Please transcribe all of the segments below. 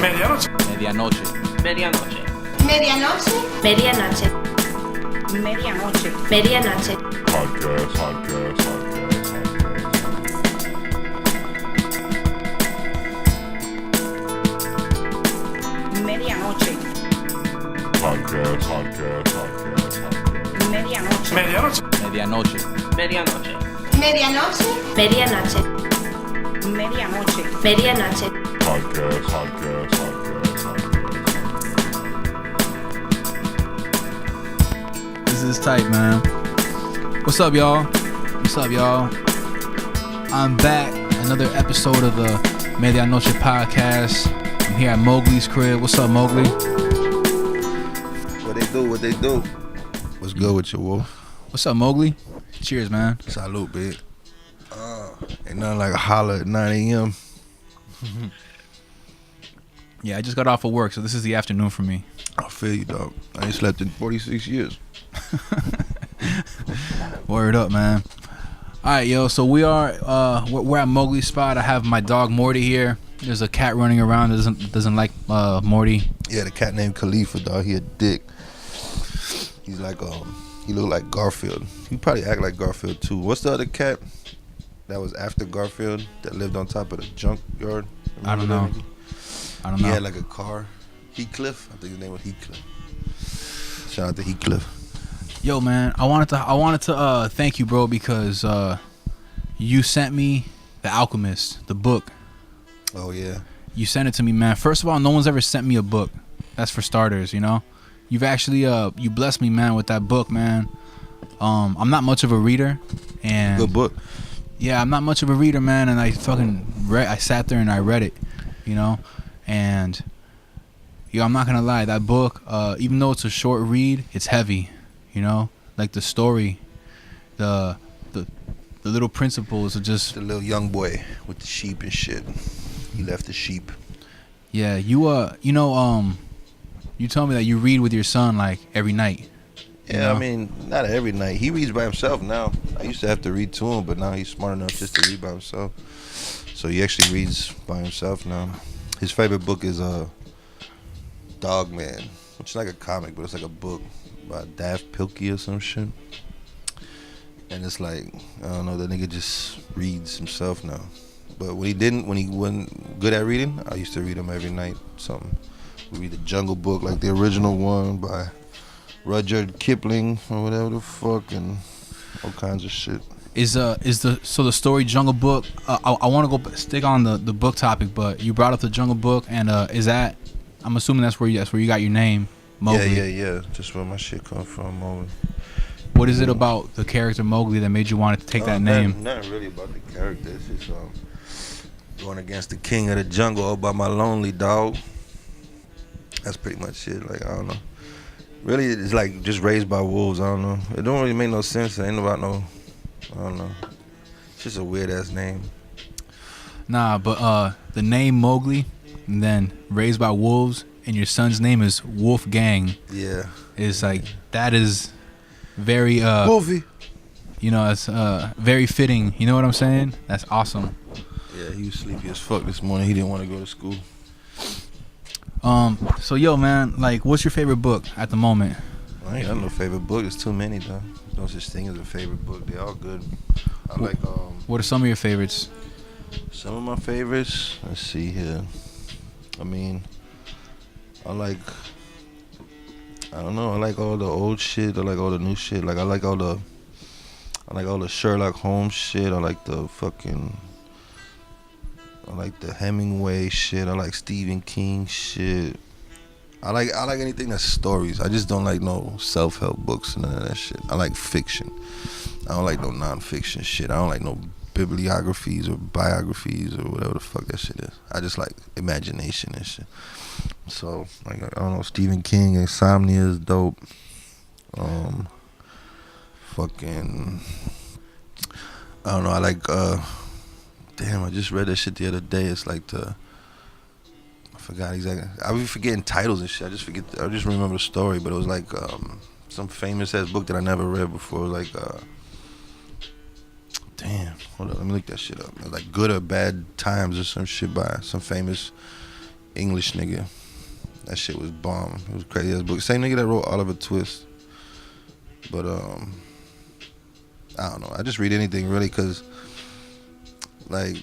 Medianoche. Medianoche. Medianoche. Medianoche. Medianoche. Medianoche. Medianoche. Podcast. Medianoche. Podcast. Medianoche. Medianoche. Medianoche. Medianoche. Medianoche. Medianoche. Medianoche. Medianoche. Podcast. This is tight, man. What's up, y'all? I'm back. Another episode of the Medianoche Podcast. I'm here at Mowgli's crib. What's up, Mowgli? What they do? What's good with you, Wolf? What's up, Mowgli? Cheers, man. Salute, big. Ain't nothing like a holler at 9 a.m. Yeah, I just got off of work, so this is the afternoon for me. I feel you, dog. I ain't slept in 46 years. Word up, man. All right, yo. So we're at Mowgli's spot. I have my dog Morty here. There's a cat running around that doesn't like Morty. Yeah, the cat named Khalifa, dog. He a dick. He's like he look like Garfield. He probably act like Garfield too. What's the other cat that was after Garfield that lived on top of the junkyard? I don't know. He had like a car. Heathcliff. I think his name was Heathcliff. Shout out to Heathcliff. Yo, man, I wanted to thank you, bro, because you sent me The Alchemist, the book. Oh yeah. You sent it to me, man. First of all, no one's ever sent me a book. That's for starters, you know. You've actually you blessed me, man, with that book, man. I'm not much of a reader, and Good book. yeah, I'm not much of a reader, man. And I sat there and I read it, you know, and yo, I'm not gonna lie, that book, even though it's a short read, it's heavy, you know, like the story, the little principles are just The little young boy with the sheep and shit. He left the sheep. yeah. You told me that you read with your son like every night. Yeah, You know? I mean, not every night. He reads by himself now. I used to have to read to him, but now he's smart enough just to read by himself. So he actually reads by himself now. His favorite book is Dogman, which is like a comic, but it's like a book by Daft Pilkey or some shit. And it's like, I don't know, that nigga just reads himself now. But when he wasn't good at reading, I used to read him every night. Something. We read the Jungle Book, like the original one by Rudyard Kipling or whatever the fuck, and all kinds of shit. The story Jungle Book? I want to go stick on the book topic, but you brought up the Jungle Book, and is that? I'm assuming that's where you got your name, Mowgli. Yeah. Just where my shit come from, Mowgli. What is it about the character Mowgli that made you want to take that name? Nothing really about the character. It's just going against the king of the jungle all by my lonely dog. That's pretty much it. Like, I don't know. Really, it's like just raised by wolves. I don't know. It don't really make no sense. It ain't about no. I don't know. It's just a weird ass name. Nah, but the name Mowgli, and then raised by wolves, and your son's name is Wolfgang. Yeah. Is like that is very Wolfie. you know, it's very fitting. You know what I'm saying? That's awesome. Yeah, he was sleepy as fuck this morning. He didn't want to go to school. So yo, man, like, what's your favorite book at the moment? I ain't got no favorite book. There's too many though. There's no such thing as a favorite book. They all good. I like What are some of your favorites? some of my favorites. Let's see here. I mean, I don't know. I like all the old shit. I like all the new shit. Like I like all the Sherlock Holmes shit. I like the Hemingway shit. I like Stephen King shit. I like anything that's stories. I just don't like no self-help books and none of that shit. I like fiction. I don't like no non-fiction shit. I don't like no bibliographies or biographies or whatever the fuck that shit is. I just like imagination and shit. So, like, I don't know, Stephen King, Insomnia is dope. I don't know, I like, damn, I just read that shit the other day. It's like I forgot exactly. I be forgetting titles and shit. I just remember the story, but it was like some famous ass book that I never read before. It was like, damn, hold on, let me look that shit up. It was like Good or Bad Times or some shit by some famous English nigga. That shit was bomb. It was crazy ass book. Same nigga that wrote Oliver Twist. But I don't know. I just read anything really because, like,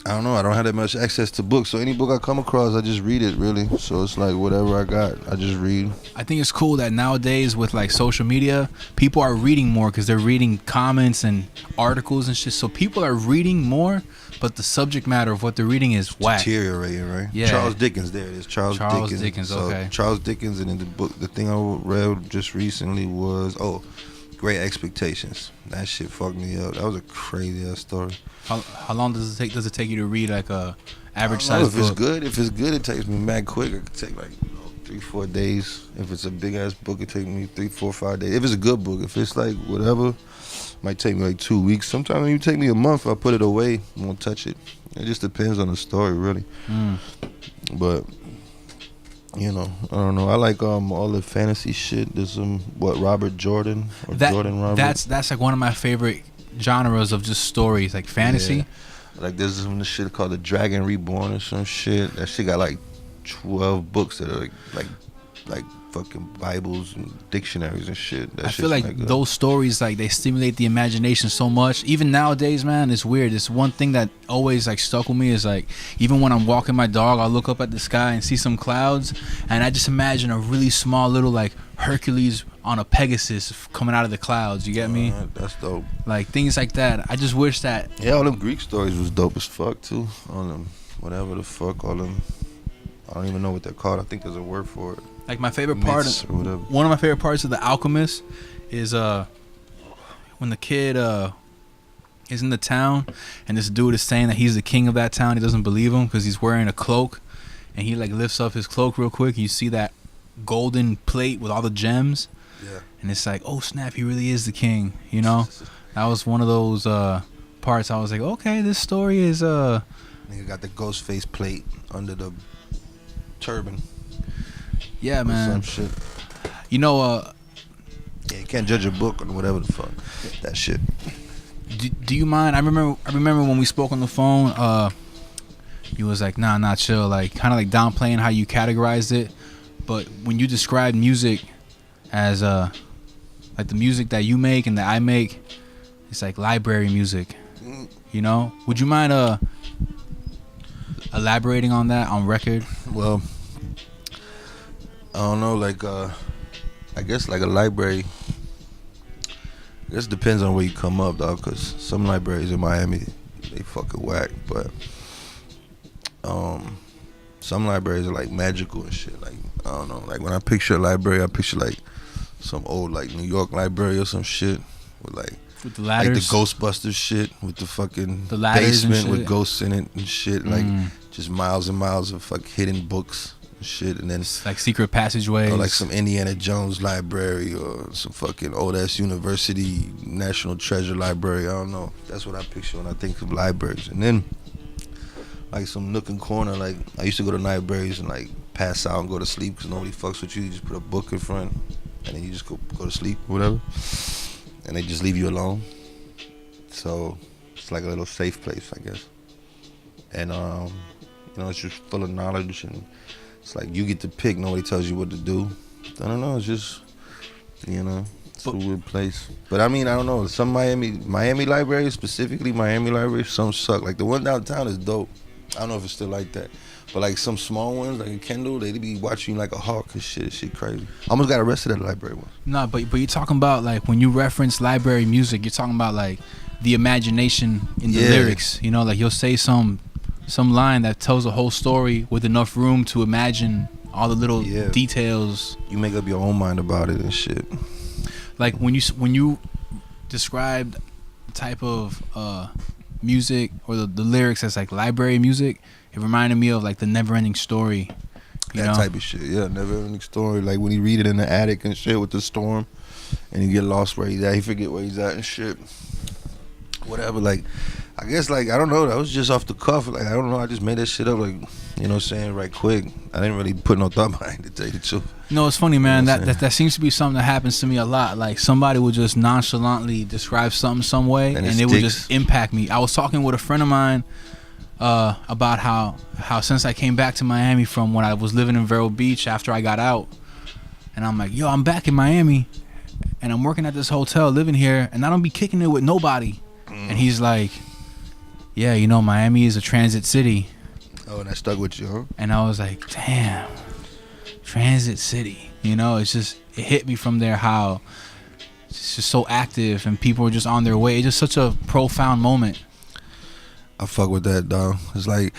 I don't know. I don't have that much access to books, so any book I come across, I just read it really. So it's like whatever I got, I just read. I think it's cool that nowadays with like social media, people are reading more because they're reading comments and articles and shit. So people are reading more, but the subject matter of what they're reading is whack. Deteriorating, right? Yeah. Charles Dickens, there it is. Charles Dickens. So okay. Charles Dickens, and in the book, the thing I read just recently was Great Expectations. That shit fucked me up. That was a crazy ass story. How long does it take? Does it take you to read like a average I don't know. size If book? it's good, it takes me mad quick. It could take like 3-4 days. If it's a big ass book, it take me 3-4-5 days. If it's a good book, if it's like whatever, might take me like 2 weeks. Sometimes it even take me a month. I put it away, won't touch it. It just depends on the story, really. But you know, I don't know. I like all the fantasy shit. There's Robert Jordan or Jordan Robert. That's like one of my favorite genres of just stories, like fantasy. Yeah. Like there's some shit called The Dragon Reborn or some shit. That shit got like 12 books that are like fucking Bibles and dictionaries and shit. That I feel like those stories, like, they stimulate the imagination so much. Even nowadays, man, it's weird. It's one thing that always like stuck with me is like, even when I'm walking my dog, I'll look up at the sky and see some clouds, and I just imagine a really small little like Hercules on a Pegasus coming out of the clouds. You get me? That's dope. Like things like that. I just wish that. Yeah, all them Greek stories was dope as fuck too. All them, whatever the fuck, all them. I don't even know what they're called. I think there's a word for it. Like my favorite part, or whatever. One of my favorite parts of The Alchemist is when the kid is in the town and this dude is saying that he's the king of that town. He doesn't believe him because he's wearing a cloak, and he like lifts up his cloak real quick. You see that golden plate with all the gems, and it's like, oh snap, he really is the king. You know, that was one of those parts. I was like, okay, this story is Nigga got the ghost face plate under the turban. Yeah, man. Some shit. You know, yeah, you can't judge a book on whatever the fuck. That shit. Do you mind? I remember when we spoke on the phone. You was like, nah, chill. Like, kind of like downplaying how you categorized it. But when you describe music as like the music that you make and that I make, it's like library music. You know? Would you mind elaborating on that on record? Well, I don't know, like I guess like a library, I guess it depends on where you come up, dog, because some libraries in Miami, they fucking whack, but some libraries are like magical and shit. Like, I don't know, like when I picture a library, I picture like some old like New York library or some shit with like with the ladders, like the Ghostbusters shit with the fucking the basement with ghosts in it and shit, like just miles and miles of like hidden books and shit, and then it's like secret passageways, or like some Indiana Jones library or some fucking old ass university national treasure library. I don't know. That's what I picture when I think of libraries. And then like some nook and corner, like I used to go to libraries and like pass out and go to sleep because nobody fucks with you. You just put a book in front and then you just go to sleep or whatever, and they just leave you alone. So it's like a little safe place, I guess. And you know, it's just full of knowledge, and it's like you get to pick. Nobody tells you what to do. I don't know. It's just, you know, it's a weird place. But I mean, I don't know. Some Miami libraries, specifically Miami libraries, some suck. Like the one downtown is dope. I don't know if it's still like that. But like some small ones, like in Kendall, they be watching you like a hawk and shit. Shit crazy. I almost got arrested at a library once. No, but you're talking about like when you reference library music, you're talking about like the imagination in the lyrics. You know, like you'll say some line that tells a whole story with enough room to imagine all the little details. You make up your own mind about it and shit. Like when you described the type of music or the lyrics as like library music, it reminded me of like the Never Ending Story. That type of shit, yeah. Never Ending Story. Like when you read it in the attic and shit with the storm, and you get lost where he's at. He forget where he's at and shit. Whatever, like, I guess, like, I don't know. That was just off the cuff. Like, I don't know. I just made that shit up, like, you know what I'm saying, right quick. I didn't really put no thought behind it, to tell you the truth. No, it's funny, man. You know that seems to be something that happens to me a lot. Like, somebody will just nonchalantly describe something some way, and it would just impact me. I was talking with a friend of mine about how since I came back to Miami from when I was living in Vero Beach after I got out, and I'm like, yo, I'm back in Miami, and I'm working at this hotel, living here, and I don't be kicking it with nobody. And he's like, yeah, you know, Miami is a transit city. Oh, and that stuck with you, huh? And I was like, damn, transit city. You know, it hit me from there how it's just so active and people are just on their way. It's just such a profound moment. I fuck with that, dog. It's like,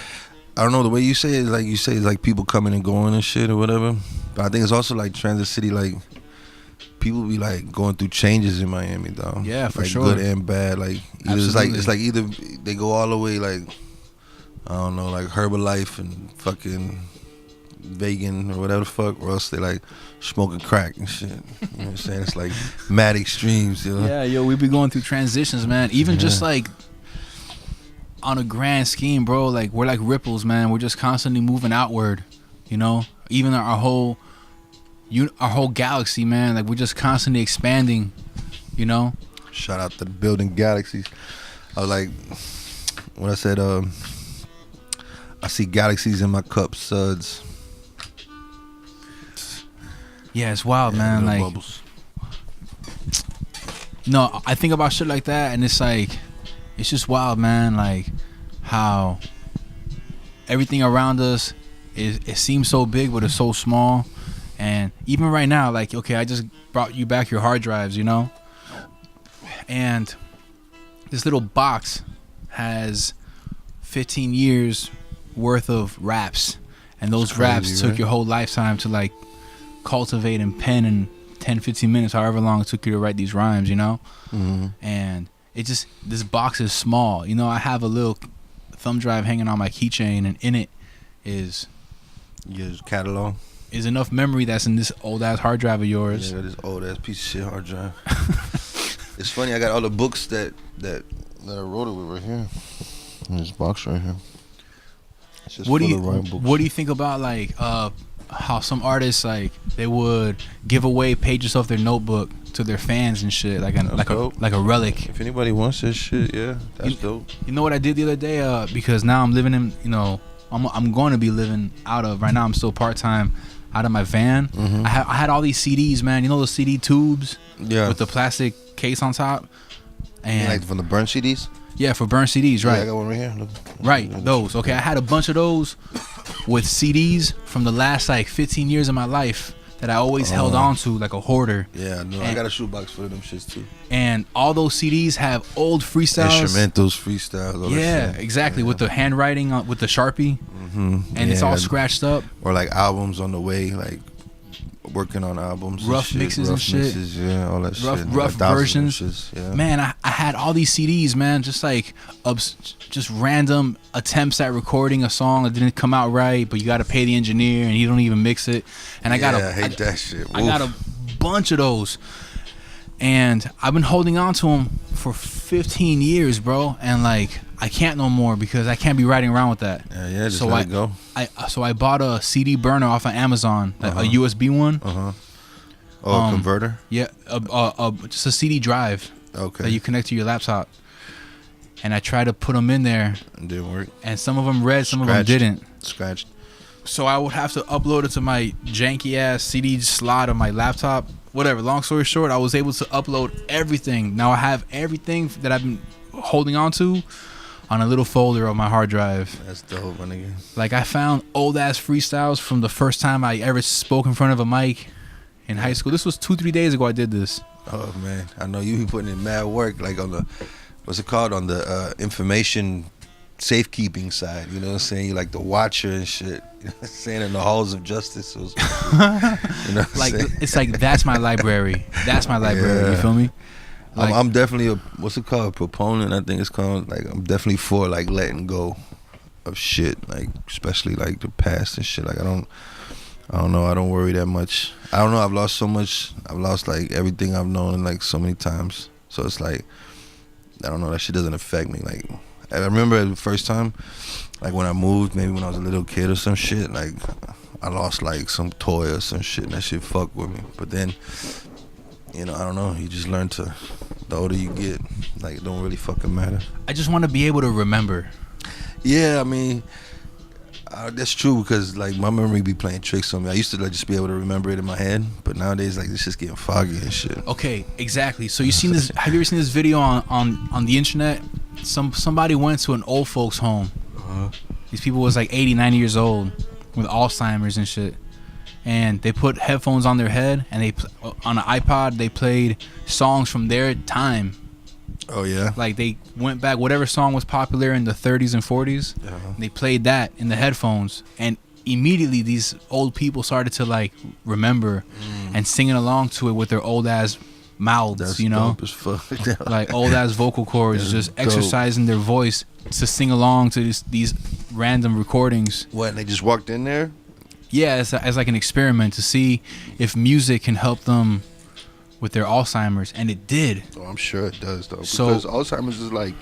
I don't know, the way you say it, like you say, it's like people coming and going and shit or whatever. But I think it's also like transit city, like people be like going through changes in Miami, dog. Yeah, for like sure. Good and bad. Like either it's like either they go all the way like, I don't know, like Herbalife and fucking vegan or whatever the fuck, or else they like smoking crack and shit. You know what I'm saying? It's like mad extremes, you know? Yeah, yo, we be going through transitions, man. Even just like on a grand scheme, bro, like we're like ripples, man. We're just constantly moving outward, you know? Even our whole galaxy, man, like we're just constantly expanding, you know? Shout out to the building galaxies. I was like, when I said I see galaxies in my cup, suds. Yeah, it's wild, man. Like, bubbles. no, I think about shit like that, and it's like, it's just wild, man. Like how everything around us it seems so big, but it's so small. And even right now, like, okay, I just brought you back your hard drives, you know, and this little box has 15 years worth of raps, and those That's crazy, raps took right? your whole lifetime to like cultivate and pen in 10-15 minutes, however long it took you to write these rhymes, you know. Mm-hmm. And it just, this box is small, you know. I have a little thumb drive hanging on my keychain, and in it is Your catalog. is enough memory that's in this old ass hard drive of yours. Yeah, this old ass piece of shit hard drive. It's funny, I got all the books that I wrote it with right here. In this box right here. It's just What do full you of rhyme books. what do you think about like how some artists, like, they would give away pages of their notebook to their fans and shit, like a relic? If anybody wants this shit, yeah, that's dope. You know what I did the other day? Because now I'm living in, you know, I'm going to be living out of, right now I'm still part-time out of my van. Mm-hmm. I had all these CDs, man. You know those CD tubes? Yeah. With the plastic case on top? And Like from the burn CDs? yeah, for burn CDs, right? Yeah, I got one right here. Look. Right, those. Okay, I had a bunch of those with CDs from the last like 15 years of my life that I always held on to like a hoarder. Yeah, no, I got a shoebox full of them shits too. And all those CDs have old freestyles. Instrumentals, freestyles, all Yeah, that shit. exactly. Yeah. With the handwriting with the Sharpie. Mm-hmm. And it's all Yeah. scratched up. Or like albums on the way, like working on albums. and Rough shit, mixes rough and shit. Mixes, yeah, all that Rough- shit. rough Like versions. shits, yeah. Man, I had all these CDs, man, just like just random attempts at recording a song that didn't come out right, but you got to pay the engineer and he don't even mix it. And I got I hate that shit. I got a bunch of those, and I've been holding on to them for 15 years, bro. And like, I can't no more because I can't be riding around with that. Yeah, just so let it go. So I bought a CD burner off of Amazon, a USB one. Oh, a converter? Yeah, just a CD drive Okay. that you connect to your laptop. And I tried to put them in there, It didn't work. and some of them read, some of them Scratched. didn't. Scratched. So I would have to upload it to my janky ass CD slot on my laptop. Whatever. Long story short, I was able to upload everything. Now I have everything that I've been holding on to on a little folder on my hard drive. That's dope, my nigga. Like, I found old ass freestyles from the first time I ever spoke in front of a mic in high school. This was 2-3 days ago I did this. Oh, man. I know you be putting in mad work, like on the, what's it called? On the information safekeeping side. You know what I'm saying? You like the watcher and shit. You know what I'm saying? In the halls of justice. You know what I'm Like, saying? it's like, that's my library. That's my library. You Yeah. feel me? Like, I'm definitely a, what's it called? Proponent, I think it's called. Like, I'm definitely for like letting go of shit, like especially like the past and shit. Like, I don't know. I don't worry that much. I don't know. I've lost so much. I've lost like everything I've known like so many times. So it's like, I don't know. That shit doesn't affect me. Like, I remember the first time, like when I moved, maybe when I was a little kid or some shit. Like, I lost like some toy or some shit, and that shit fucked with me. But then, you know, I don't know. You just learn to. The older you get, like, it don't really fucking matter. I just want to be able to remember. Yeah, I mean, that's true because like my memory be playing tricks on me. I used to like just be able to remember it in my head, but nowadays like it's just getting foggy and shit. Okay, exactly. So you seen this? Have you ever seen this video on the internet? Somebody went to an old folks home. These people was like 80, 90 years old with Alzheimer's and shit. And they put headphones on their head and on an iPod they played songs from their time. Oh yeah. Like they went back, whatever song was popular in the 30s and 40s. They played that in the headphones, and immediately these old people started to like remember and singing along to it with their old ass mouths. That's you know, dope as fuck. like old ass vocal cords, just exercising their voice to sing along to these random recordings. What? And they just walked in there? Yeah, as like an experiment to see if music can help them with their Alzheimer's, and it did. Oh, I'm sure it does though. So- Because Alzheimer's is like,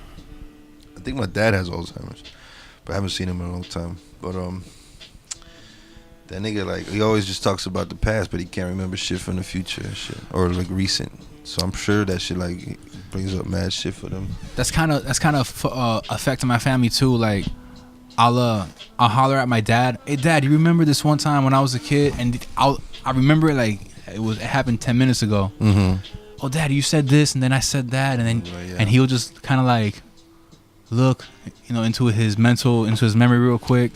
I think my dad has Alzheimer's, but I haven't seen him in a long time. But that nigga like he always just talks about the past, but he can't remember shit from the future and shit, or like recent. So I'm sure that shit like brings up mad shit for them. That's kind of affecting my family too. Like I'll holler at my dad. Hey dad, you remember this one time when I was a kid? And I remember it like it happened 10 minutes ago. Oh dad, you said this and then I said that, and then and he'll just kind of like look, you know, into his memory real quick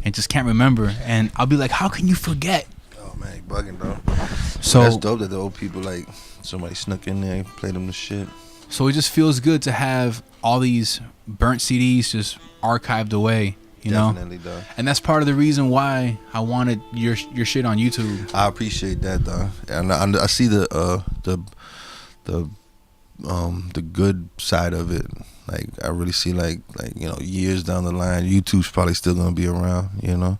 and just can't remember. And I'll be like, how can you forget? Oh man, he bugging though. So that's dope that the old people like somebody snuck in there, played them the shit. So it just feels good to have all these burnt CDs just archived away, you Definitely, know? dog. And that's part of the reason why I wanted your shit on YouTube. I appreciate that, though. And I see the good side of it. Like I really see like you know, years down the line, YouTube's probably still gonna be around, you know,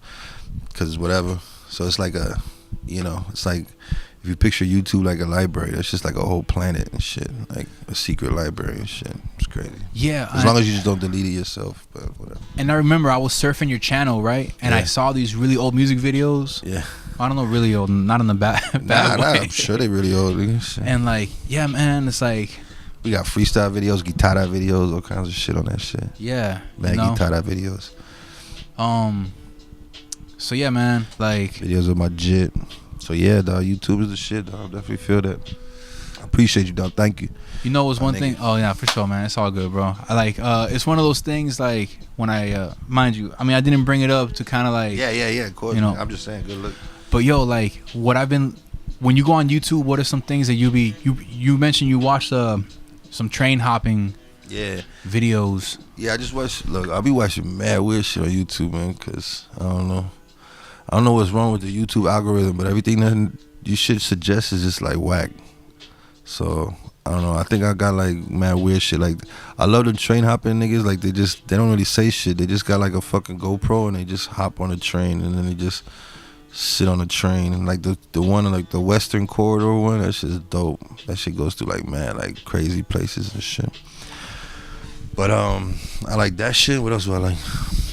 because whatever. So it's like you know, it's like if you picture YouTube like a library, that's just like a whole planet and shit, like a secret library and shit. It's crazy. Yeah. As long as you just don't delete it yourself, but whatever. And I remember I was surfing your channel, right? And I saw these really old music videos. Yeah. I don't know, really old, not in the bad Nah, way. I'm sure they really old. Shit. And like, yeah, man, it's like, We got freestyle videos, guitarra videos, all kinds of shit on that shit. yeah, Mad you know? guitarra videos. So yeah, man, like, Videos of my jit. So yeah, dog, YouTube is the shit, dog. I definitely feel that. I appreciate you, dog. Thank you. you know, it was My one nigga. thing. Oh yeah, for sure, man. It's all good, bro. I like, it's one of those things like when I, mind you, I mean, I didn't bring it up to kind of like, Yeah, of course. You know. Man. I'm just saying, good look. but yo, like, when you go on YouTube, what are some things that you mentioned you watched some train hopping Yeah. videos? Yeah, I just watch. Look, I'll be watching mad weird shit on YouTube, man, because I don't know what's wrong with the YouTube algorithm, but everything that you should suggest is just like whack. So I don't know. I think I got like mad weird shit. Like I love the train hopping niggas. Like they don't really say shit. They just got like a fucking GoPro and they just hop on a train and then they just sit on the train. And like the one like the Western Corridor one, that shit's dope. That shit goes through like mad like crazy places and shit. But I like that shit. What else do I like?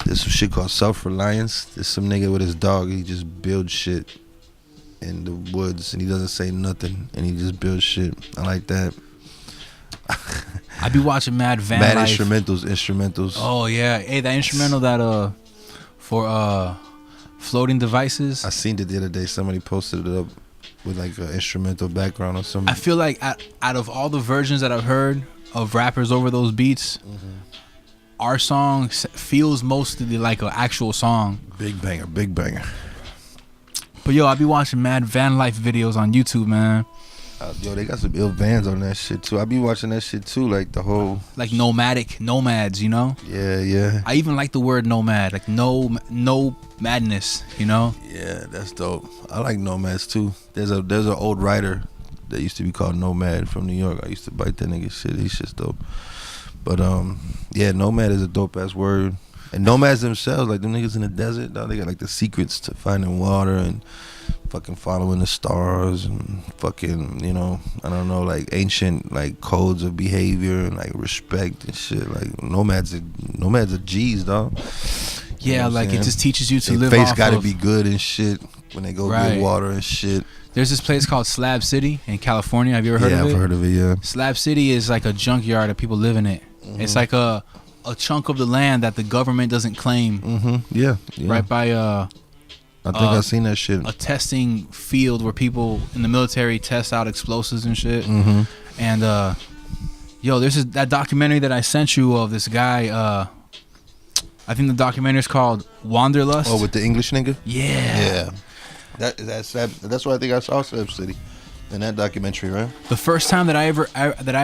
There's some shit called Self-Reliance. There's some nigga with his dog. He just builds shit in the woods and he doesn't say nothing and he just builds shit. I like that. I be watching mad van Mad life. instrumentals. Oh yeah, hey, that instrumental that for floating devices. I seen it the other day. Somebody posted it up with like an instrumental background or something. I feel like out of all the versions that I've heard of rappers over those beats, our song feels mostly like an actual song. Big banger. But yo, I be watching mad van life videos on YouTube, man. Yo, they got some ill vans on that shit too. I be watching that shit too, like the whole Like nomads, you know. yeah. I even like the word nomad, like no madness, you know. Yeah, that's dope. I like Nomads too. There's an old writer that used to be called Nomad from New York. I used to bite that nigga shit. He's just dope. But yeah, Nomad is a dope ass word. And nomads themselves, like them niggas in the desert, dog, they got like the secrets to finding water and fucking following the stars and fucking, you know, I don't know, like ancient like codes of behavior and like respect and shit. Like nomads are G's, dog. Yeah, You know what like I'm it just teaches you to saying? live Their face off gotta of. be good and shit when they go Right. get water and shit. There's this place called Slab City in California. Have you ever heard Yeah, of it? I've heard of it, yeah. Slab City is like a junkyard that people live in it. It's like a a chunk of the land that the government doesn't claim. Yeah. Right by I think I've seen that shit. a testing field where people in the military test out explosives and shit. And yo, there's that documentary that I sent you of this guy. I think the documentary is called Wanderlust. Oh, with the English nigga. Yeah. That's why I think I saw Slab City in that documentary, right? The first time that I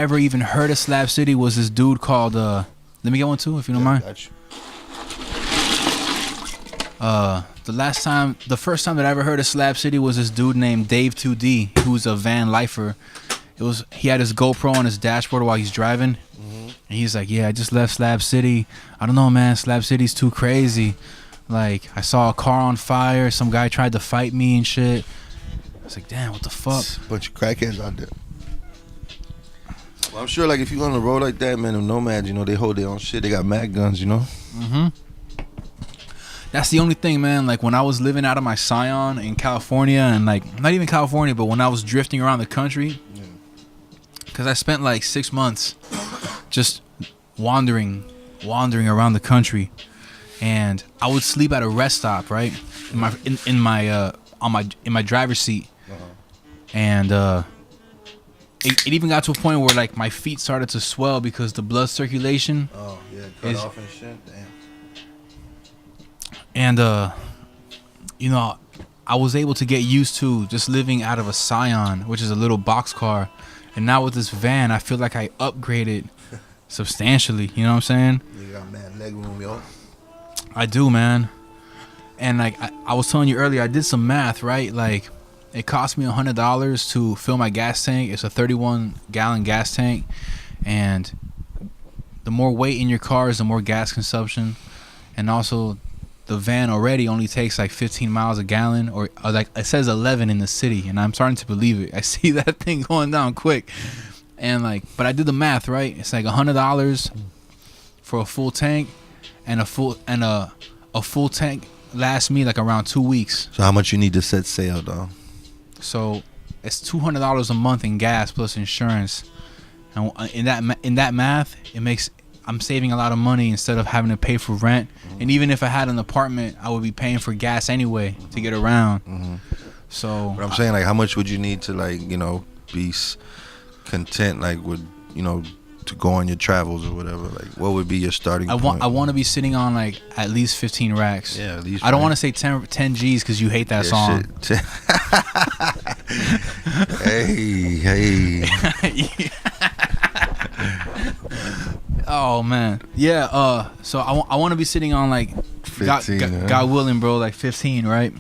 ever even heard of Slab City was this dude called. Let me get one too, if you don't mind. Got you. The first time that I ever heard of Slab City was this dude named Dave 2D, who's a van lifer. He had his GoPro on his dashboard while he's driving, and he's like, "Yeah, I just left Slab City. I don't know, man. Slab City's too crazy. Like, I saw a car on fire. Some guy tried to fight me and shit." I was like, "Damn, what the fuck?" Bunch of crackheads out there. Well, I'm sure, like, if you go on the road like that, man, them Nomads, you know, they hold their own shit. They got mag guns, you know. That's the only thing, man. Like, when I was living out of my Scion in California, and like, not even California, but when I was drifting around the country, because I spent like 6 months just wandering around the country, and I would sleep at a rest stop, right, in my driver's seat, and it even got to a point where like my feet started to swell because the blood circulation. Oh yeah, cut off and shit. Damn. And you know, I was able to get used to just living out of a Scion, which is a little box car, and now with this van, I feel like I upgraded substantially. You know what I'm saying? You got mad leg room, yo. I do, man. And like I was telling you earlier, I did some math, right? Like, it cost me $100 to fill my gas tank. It's a 31-gallon gas tank, and the more weight in your car is the more gas consumption, and also the van already only takes like 15 miles a gallon, or like it says 11 in the city, and I'm starting to believe it. I see that thing going down quick, and like, but I did the math, right? It's like $100 for a full tank, and a full tank lasts me like around 2 weeks. So how much you need to set sail, dog? So it's $200 a month in gas plus insurance, and in that math, it makes I'm saving a lot of money instead of having to pay for rent. And even if I had an apartment, I would be paying for gas anyway to get around. So, but I'm saying, like, how much would you need to, like, you know, be content, like, with, you know, to go on your travels or whatever? Like, what would be your starting point? I want to be sitting on like at least 15 racks. Yeah, at least. I don't want to say 10 G's because you hate that song. Hey. Oh man, yeah. So I want to be sitting on like 15, God willing, bro, like 15, right?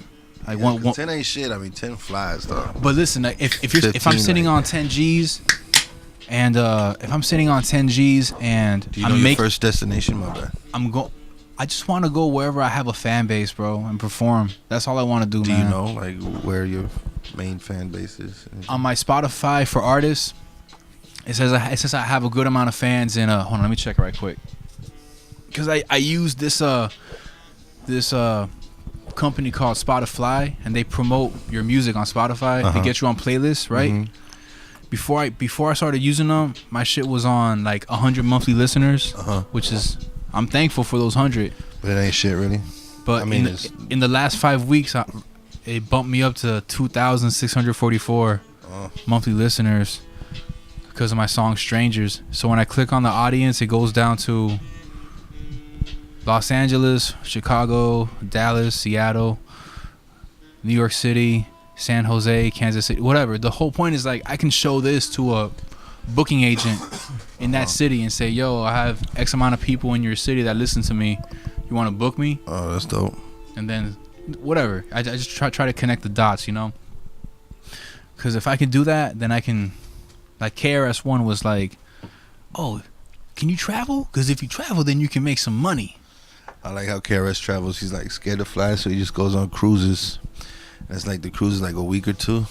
Like one 10 ain't shit. I mean, 10 flies though. But listen, like, if I'm sitting on 10 G's, and if I'm sitting on 10 G's and do you know your first destination, my bad? I just want to go wherever I have a fan base, bro, and perform. That's all I want to do, man. Do you know like where your main fan base is? On my Spotify for artists, it says I have a good amount of fans in hold on, let me check right quick, because I use this company called Spotify, and they promote your music on Spotify to get you on playlists, right? Before I started using them, my shit was on like 100 monthly listeners, which is, I'm thankful for those 100. But it ain't shit really. But I mean, in the last 5 weeks, it bumped me up to 2,644 monthly listeners because of my song Strangers. So when I click on the audience, it goes down to Los Angeles, Chicago, Dallas, Seattle, New York City, San Jose, Kansas City, whatever. The whole point is, like, I can show this to a booking agent in that city and say, yo, I have X amount of people in your city that listen to me. You want to book me? Oh, that's dope. And then whatever. I just try to connect the dots, you know? Because if I can do that, then I can, like, KRS-One was like, oh, can you travel? Because if you travel, then you can make some money. I like how KRS travels. He's like scared to fly, so he just goes on cruises. And it's like the cruise is like a week or two.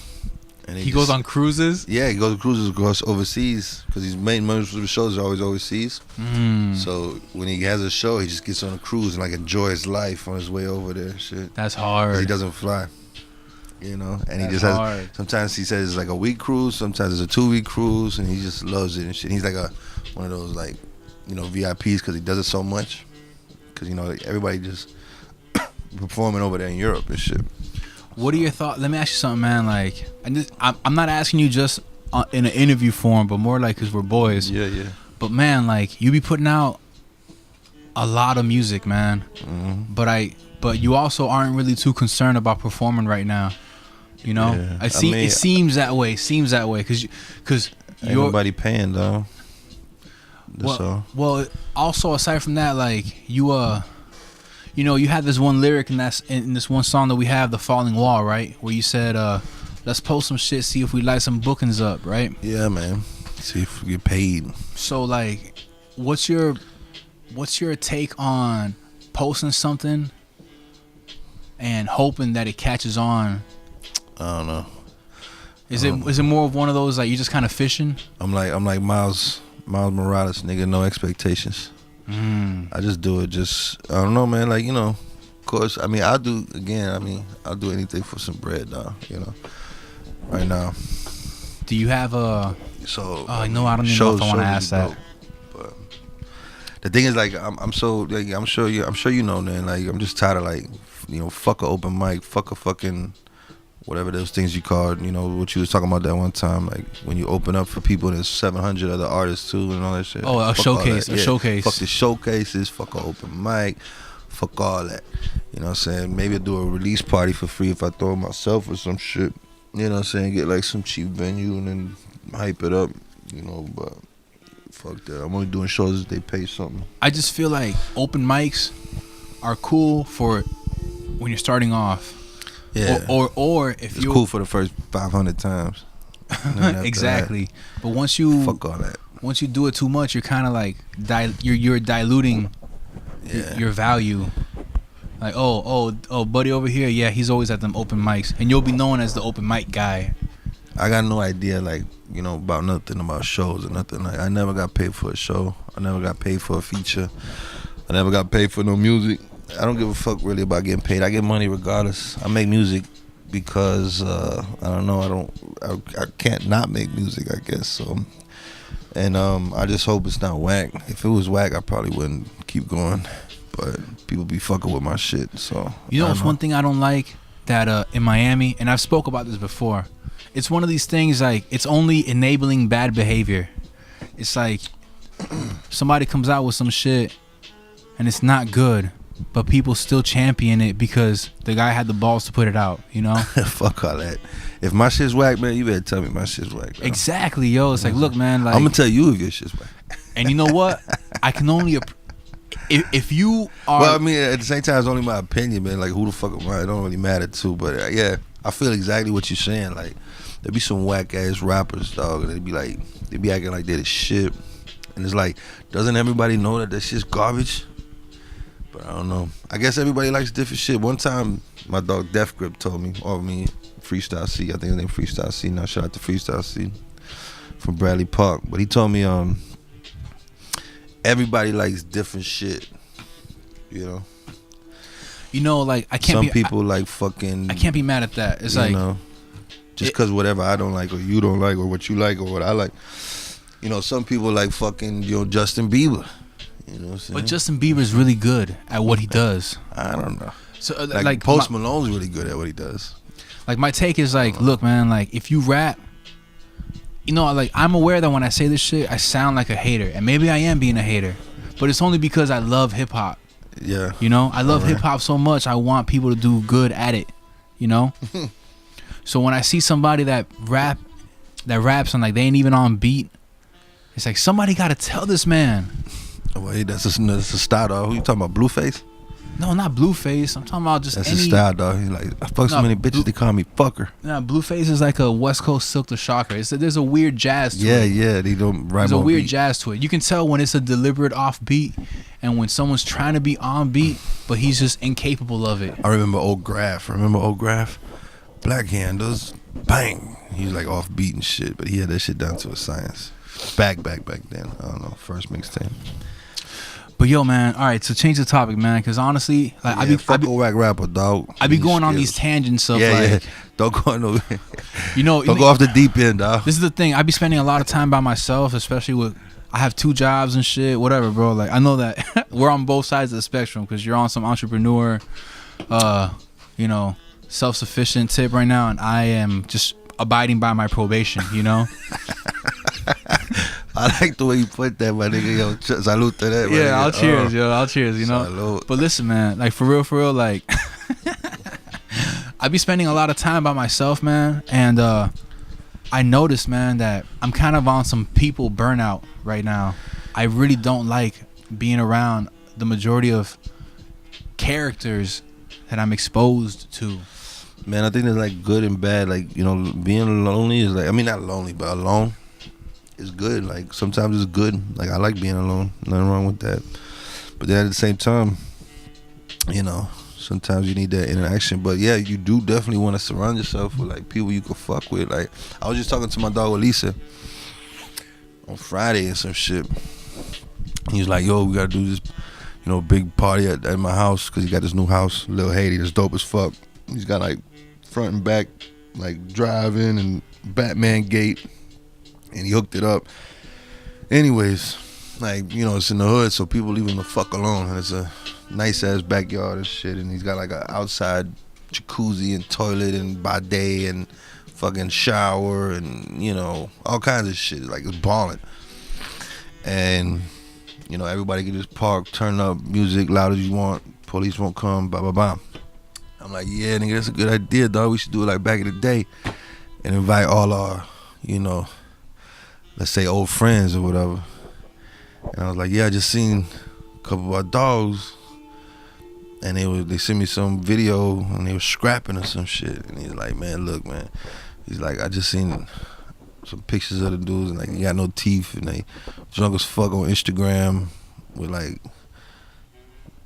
And he goes on cruises? Yeah, he goes on cruises across overseas because his main most of the shows are always overseas. So when he has a show, he just gets on a cruise and like enjoy his life on his way over there and shit. That's hard. He doesn't fly, you know. And he just has. Sometimes he says it's like a week cruise, sometimes it's a 2 week cruise, and he just loves it and shit. He's like one of those like VIPs because he does it so much. Because everybody just performing over there in Europe and shit. What are your thoughts? Let me ask you something, man. Like, I'm not asking you just in an interview form, but more like because we're boys. Yeah. But man, like, you be putting out a lot of music, man. Mm-hmm. But you also aren't really too concerned about performing right now. Yeah. It seems that way. Because ain't nobody paying though. That's all. Well, also aside from that, like you had this one lyric in this one song that we have, "The Falling Wall," right? Where you said, "Let's post some shit, see if we light some bookings up," right? Yeah, man. See if we get paid. So like, what's your take on posting something and hoping that it catches on? I don't know. Is it more of one of those like you just kind of fishing? I'm like Miles Morales, nigga, no expectations. I just do it. I don't know, man. Like of course. I mean, I'll do anything for some bread, dog. Right now. Do you have a? So I don't even know if I want to ask that. But the thing is, like, I'm so like I'm sure you know, man. Like, I'm just tired of like fuck a open mic, fuck a fucking whatever those things you called, what you was talking about that one time, like when you open up for people, there's 700 other artists too and all that shit. Oh, a showcase. Fuck the showcases, fuck an open mic, fuck all that. You know what I'm saying? Maybe I'll do a release party for free if I throw it myself or some shit. You know what I'm saying? Get like some cheap venue and then hype it up, but fuck that. I'm only doing shows if they pay something. I just feel like open mics are cool for when you're starting off. Yeah. Or if it's cool for the first 500 times. Exactly. That, but once you fuck all that. Once you do it too much, you're kind of like you're diluting your value. Like oh buddy over here, yeah, he's always at them open mics, and you'll be known as the open mic guy. I got no idea, like about nothing about shows or nothing. Like I never got paid for a show. I never got paid for a feature. I never got paid for no music. I don't give a fuck really about getting paid. I get money regardless. I make music because I don't know. I can't not make music, I guess. So, and I just hope it's not whack. If it was whack, I probably wouldn't keep going. But people be fucking with my shit. So it's one thing I don't like that in Miami, and I've spoke about this before. It's one of these things like it's only enabling bad behavior. It's like somebody comes out with some shit and it's not good, but people still champion it because the guy had the balls to put it out, Fuck all that. If my shit's whack, man, you better tell me my shit's whack, bro. Exactly, yo. It's like, look, man, like I'm gonna tell you if your shit's whack. And you know what? I can only if you are. Well, I mean, at the same time, it's only my opinion, man. Like, who the fuck am I? It don't really matter too. But yeah, I feel exactly what you're saying. Like, there be some whack ass rappers, dog, and they be acting like they're the shit. And it's like, doesn't everybody know that shit's garbage? But I don't know. I guess everybody likes different shit. One time, my dog Def Grip told me, Freestyle C. I think his name Freestyle C. Now shout out to Freestyle C from Bradley Park. But he told me, everybody likes different shit. Like I can't. Some people like fucking. I can't be mad at that. It's like just because whatever I don't like or you don't like or what you like or what I like. Some people like fucking Justin Bieber. You know what I'm saying? But Justin Bieber's really good at what he does. I don't know. So like Post Malone's really good at what he does. Like my take is like, look, man, like if you rap, like I'm aware that when I say this shit, I sound like a hater, and maybe I am being a hater, but it's only because I love hip hop. Yeah. I love hip hop so much. I want people to do good at it. So when I see somebody that raps and like they ain't even on beat, it's like somebody got to tell this man. Wait, that's a style, dog. Who you talking about, Blueface? No, not Blueface. I'm talking about just that's his style, dog. He's like, I fuck so many bitches, they call me fucker. Nah, Blueface is like a West Coast Silk the Shocker. There's a weird jazz to it. Yeah, they don't rhyme. There's a weird beat. jazz to it. You can tell when it's a deliberate off beat and when someone's trying to be on beat, but he's just incapable of it. I remember Old Graph. Black Handles, bang. He was like off beat and shit, but he had that shit down to a science. Back then. I don't know, first mixtape. But yo, man, all right, so change the topic, man, because honestly, like I be whack rapper, dog. I be going on these tangents of like, don't go on don't go off the deep end, dog. This is the thing. I be spending a lot of time by myself, especially with I have 2 jobs and shit, whatever, bro. Like, I know that we're on both sides of the spectrum because you're on some entrepreneur, you know, self-sufficient tip right now, and I am just abiding by my probation, you know. I like the way you put that, my nigga. Yo, salute to that. Yeah, I'll cheers, yo. I'll cheers, you know. Salute. But listen, man, like for real, like I be spending a lot of time by myself, man, and I noticed, man, that I'm kind of on some people burnout right now. I really don't like being around the majority of characters that I'm exposed to. Man, I think there's like good and bad. Like, you know, being lonely is like, I mean, not lonely, but alone is good. Like, sometimes it's good. Like, I like being alone. Nothing wrong with that. But then at the same time, you know, sometimes you need that interaction. But yeah, you do definitely want to surround yourself with like people you can fuck with. Like, I was just talking to my dog Elisa on Friday and some shit. He was like, yo, we gotta do this, you know, big party at my house because he got this new house, Lil Haiti, that's dope as fuck. He's got like front and back, like drive-in and Batman gate, and he hooked it up. Anyways, like, you know, it's in the hood, so people leave him the fuck alone. And it's a nice ass backyard and shit, and he's got like an outside jacuzzi and toilet and bidet and fucking shower and, you know, all kinds of shit. Like, it's balling. And, you know, everybody can just park, turn up music loud as you want, police won't come, blah blah blah. I'm like, yeah, nigga, that's a good idea, dog. We should do it like back in the day and invite all our, you know, let's say old friends or whatever. And I was like, yeah, I just seen a couple of our dogs, and they sent me some video and they were scrapping or some shit. And he's like, man, look, man. He's like, I just seen some pictures of the dudes and like they got no teeth and they drunk as fuck on Instagram with like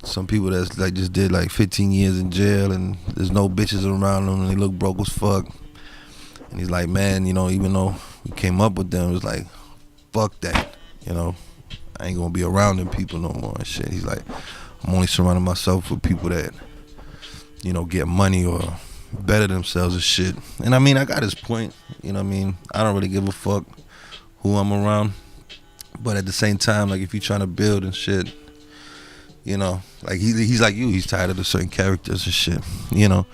some people that's like just did like 15 years in jail and there's no bitches around them and they look broke as fuck. And he's like, man, you know, even though we came up with them, it was like, fuck that, you know. I ain't gonna be around them people no more and shit. He's like, I'm only surrounding myself with people that, you know, get money or better themselves and shit. And I mean, I got his point, you know what I mean? I don't really give a fuck who I'm around. But at the same time, like, if you're trying to build and shit, you know, like he's like you, he's tired of the certain characters and shit, you know.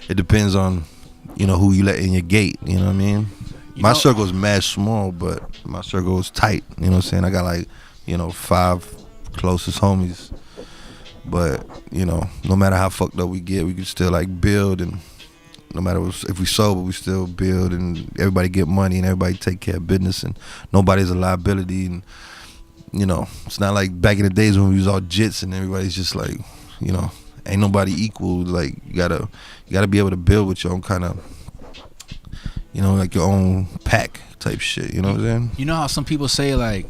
It depends on, you know, who you let in your gate, you know what I mean? My circle is mad small, but my circle is tight, you know what I'm saying? I got like, you know, 5 closest homies. But, you know, no matter how fucked up we get, we can still like build, and no matter if we sober, we still build, and everybody get money and everybody take care of business and nobody's a liability. And, you know, it's not like back in the days when we was all jits and everybody's just like, you know, ain't nobody equal. Like, you gotta be able to build with your own kind of, you know, like your own pack type shit, you know what I'm saying? You know how some people say, like,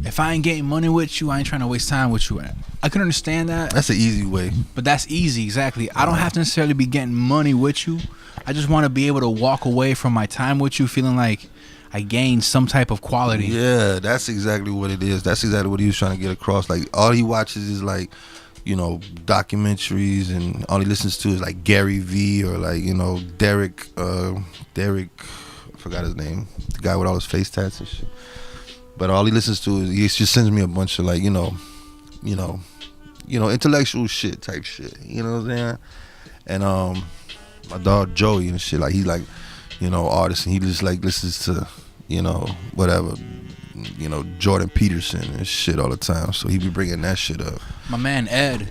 if I ain't getting money with you, I ain't trying to waste time with you. I can understand that. That's an easy way. But that's easy, exactly. I don't have to necessarily be getting money with you. I just want to be able to walk away from my time with you feeling like I gained some type of quality. Yeah, that's exactly what it is. That's exactly what he was trying to get across. Like, all he watches is like, you know, documentaries, and all he listens to is like Gary V or like, you know, Derek, I forgot his name, the guy with all his face tats and shit. But all he listens to is, he just sends me a bunch of like, you know, intellectual shit type shit. You know what I'm saying? And my dog Joey and shit, like, he's like, you know, artist, and he just like listens to, you know, whatever, you know, Jordan Peterson and shit all the time. So he be bringing that shit up. My man Ed,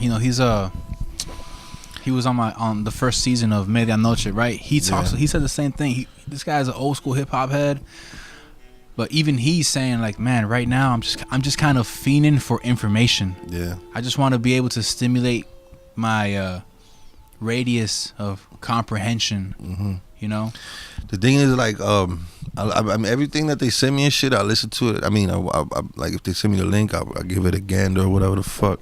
you know, he was on the first season of Medianoche, right? He talks. Yeah. He said the same thing. This guy's an old school hip hop head. But even he's saying, like, man, right now I'm just kind of fiending for information. Yeah. I just want to be able to stimulate my radius of comprehension. Mm-hmm. You know. The thing is, like, I mean, everything that they send me and shit, I listen to it. I mean, I like, if they send me the link, I give it a gander or whatever the fuck.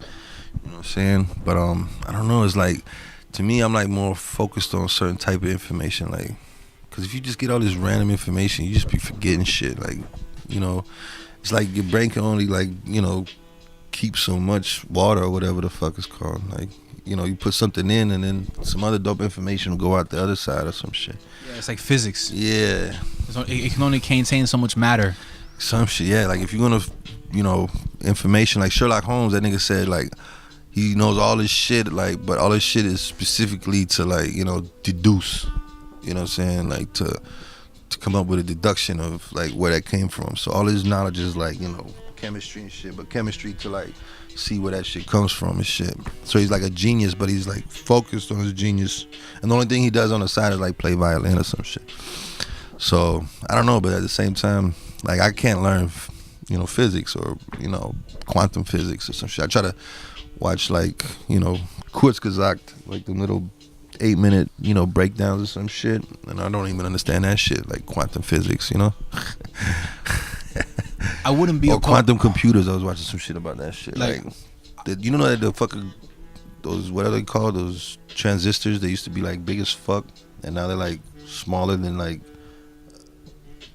You know what I'm saying? But I don't know. It's like, to me, I'm like more focused on certain type of information, like. Because if you just get all this random information, you just be forgetting shit. Like, you know, it's like your brain can only, like, you know, keep so much water or whatever the fuck it's called. Like, you know, you put something in and then some other dope information will go out the other side or some shit. Yeah, it's like physics. Yeah. It can only contain so much matter. Some shit, yeah. Like if you're gonna, information like Sherlock Holmes, that nigga said like he knows all this shit, like, but all this shit is specifically to like, deduce. You know what I'm saying? Like to come up with a deduction of like where that came from. So all his knowledge is like, chemistry and shit, but chemistry to like see where that shit comes from and shit. So he's like a genius, but he's like focused on his genius. And the only thing he does on the side is like play violin or some shit. So I don't know, but at the same time, like I can't learn, physics or, quantum physics or some shit. I try to watch like, Kurzgesagt, like the little 8-minute, breakdowns or some shit. And I don't even understand that shit, like quantum physics, I wouldn't be or quantum computers. I was watching some shit about that shit. Like that the fucking, those, what are they called? Those transistors, they used to be like big as fuck. And now they're like smaller than like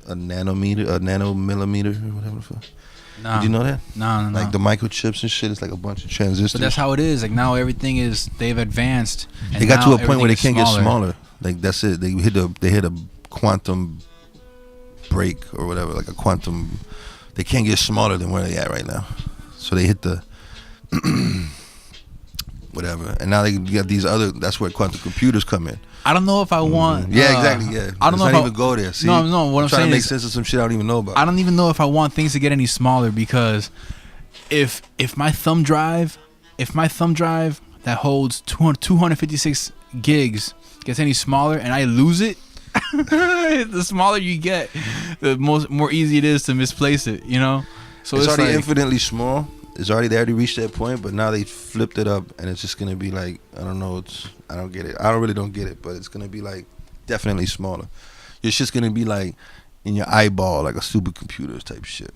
a nanomillimeter or whatever the fuck. Nah. Did you know that? No. Like the microchips and shit, it's like a bunch of transistors. But that's how it is. Like now everything is, they've advanced. And they got now to a point where they can't everything is get smaller. Like that's it. They hit a quantum break or whatever, like a quantum. They can't get smaller than where they at right now. So they hit the whatever, and now they got these other. That's where quantum computers come in. I don't know if I want. Yeah, exactly. Yeah, I don't know. Let's if not even go there. See, no. What I'm trying saying to make is, sense of some shit I don't even know about. I don't even know if I want things to get any smaller, because if my thumb drive that holds 256 gigs gets any smaller and I lose it, the smaller you get, the more easy it is to misplace it. So it's already like, infinitely small. They already reached that point, but now they flipped it up, and it's just gonna be like, I don't know. I don't get it. I really don't get it, but it's gonna be like definitely smaller. Your shit's gonna be like in your eyeball, like a supercomputer type shit.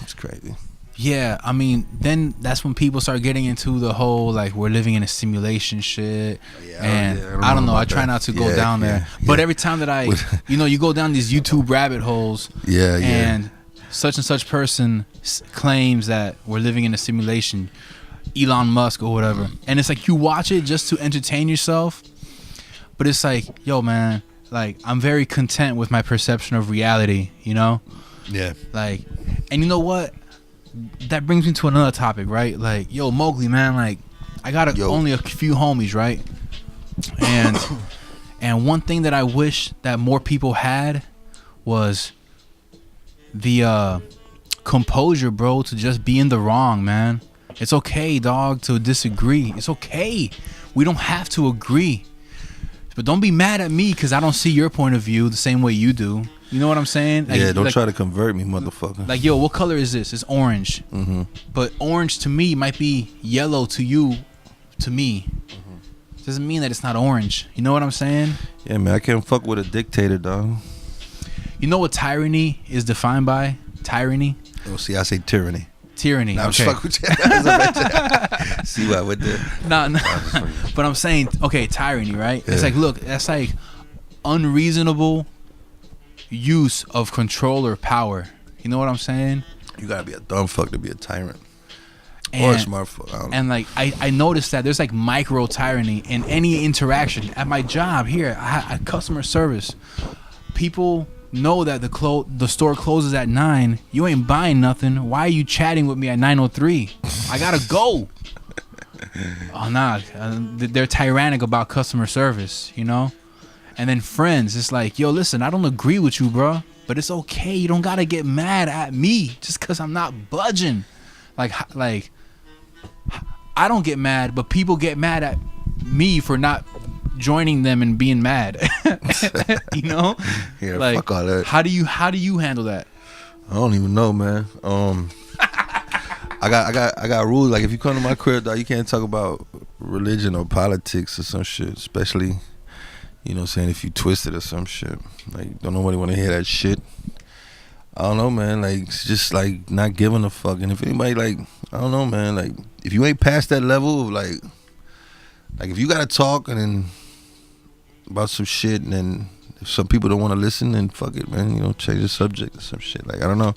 It's crazy. Yeah, I mean, then that's when people start getting into the whole like we're living in a simulation shit. I don't know. I try not to go down there, but every time that I, you go down these YouTube rabbit holes. And such and such person claims that we're living in a simulation, Elon Musk or whatever, and it's like you watch it just to entertain yourself, but it's like, yo man, like I'm very content with my perception of reality, Yeah. Like, and you know what? That brings me to another topic, right? Like, yo, Mowgli, man, like I got only a few homies, right? And one thing that I wish that more people had was the composure, bro, to just be in the wrong, man. It's okay, dog, to disagree. It's okay. We don't have to agree. But don't be mad at me because I don't see your point of view the same way you do. You know what I'm saying? Like, don't try to convert me, motherfucker. Like, yo, what color is this? It's orange. Mm-hmm. But orange to me might be yellow to you, to me. Mm-hmm. Doesn't mean that it's not orange. You know what I'm saying? Yeah, man, I can't fuck with a dictator, dog. You know what tyranny is defined by? Tyranny? Oh, see, I say tyranny. Tyranny. Nah, okay. I'm just fucking with you. See what I would do? No. But I'm saying, okay, tyranny, right? Yeah. It's like, look, that's like unreasonable use of control or power. You know what I'm saying? You gotta be a dumb fuck to be a tyrant. And, or a smart fuck. And like I noticed that there's like micro tyranny in any interaction. At my job here, I customer service. People know that the store closes at 9. You ain't buying nothing. Why are you chatting with me at 9:03? I gotta go. Oh nah, they're tyrannic about customer service, And then friends, it's like, yo, listen, I don't agree with you, bro, but it's okay. You don't gotta get mad at me just cause I'm not budging. Like I don't get mad, but people get mad at me for not joining them and being mad. Yeah, like, fuck all that. How do you handle that? I don't even know, man. I got rules. Like if you come to my crib, dog, you can't talk about religion or politics or some shit, especially, saying if you twisted or some shit. Like don't nobody want to hear that shit. I don't know, man. Like it's just like not giving a fuck. And if anybody like, I don't know, man. Like if you ain't past that level of like if you gotta talk and then about some shit, and then if some people don't want to listen, then fuck it, man. Change the subject or some shit. Like I don't know.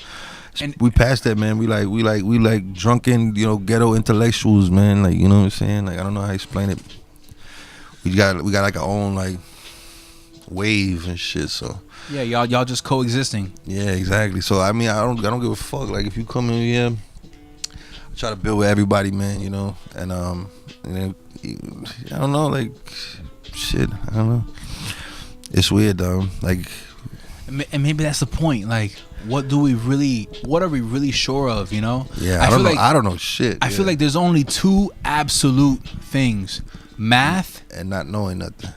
And we passed that, man. We like drunken, ghetto intellectuals, man. Like, you know what I'm saying? Like I don't know how to explain it. We got like our own like wave and shit. So Yeah, y'all just coexisting. yeah, exactly. So I mean, I don't give a fuck. Like if you come in here, I try to build with everybody, man. You know, and then I don't know, like shit. I don't know. It's weird though. Like, And maybe that's the point. Like, what are we really sure of? You know? yeah, I don't know shit. I feel like there's only two absolute things: math. and not knowing nothing.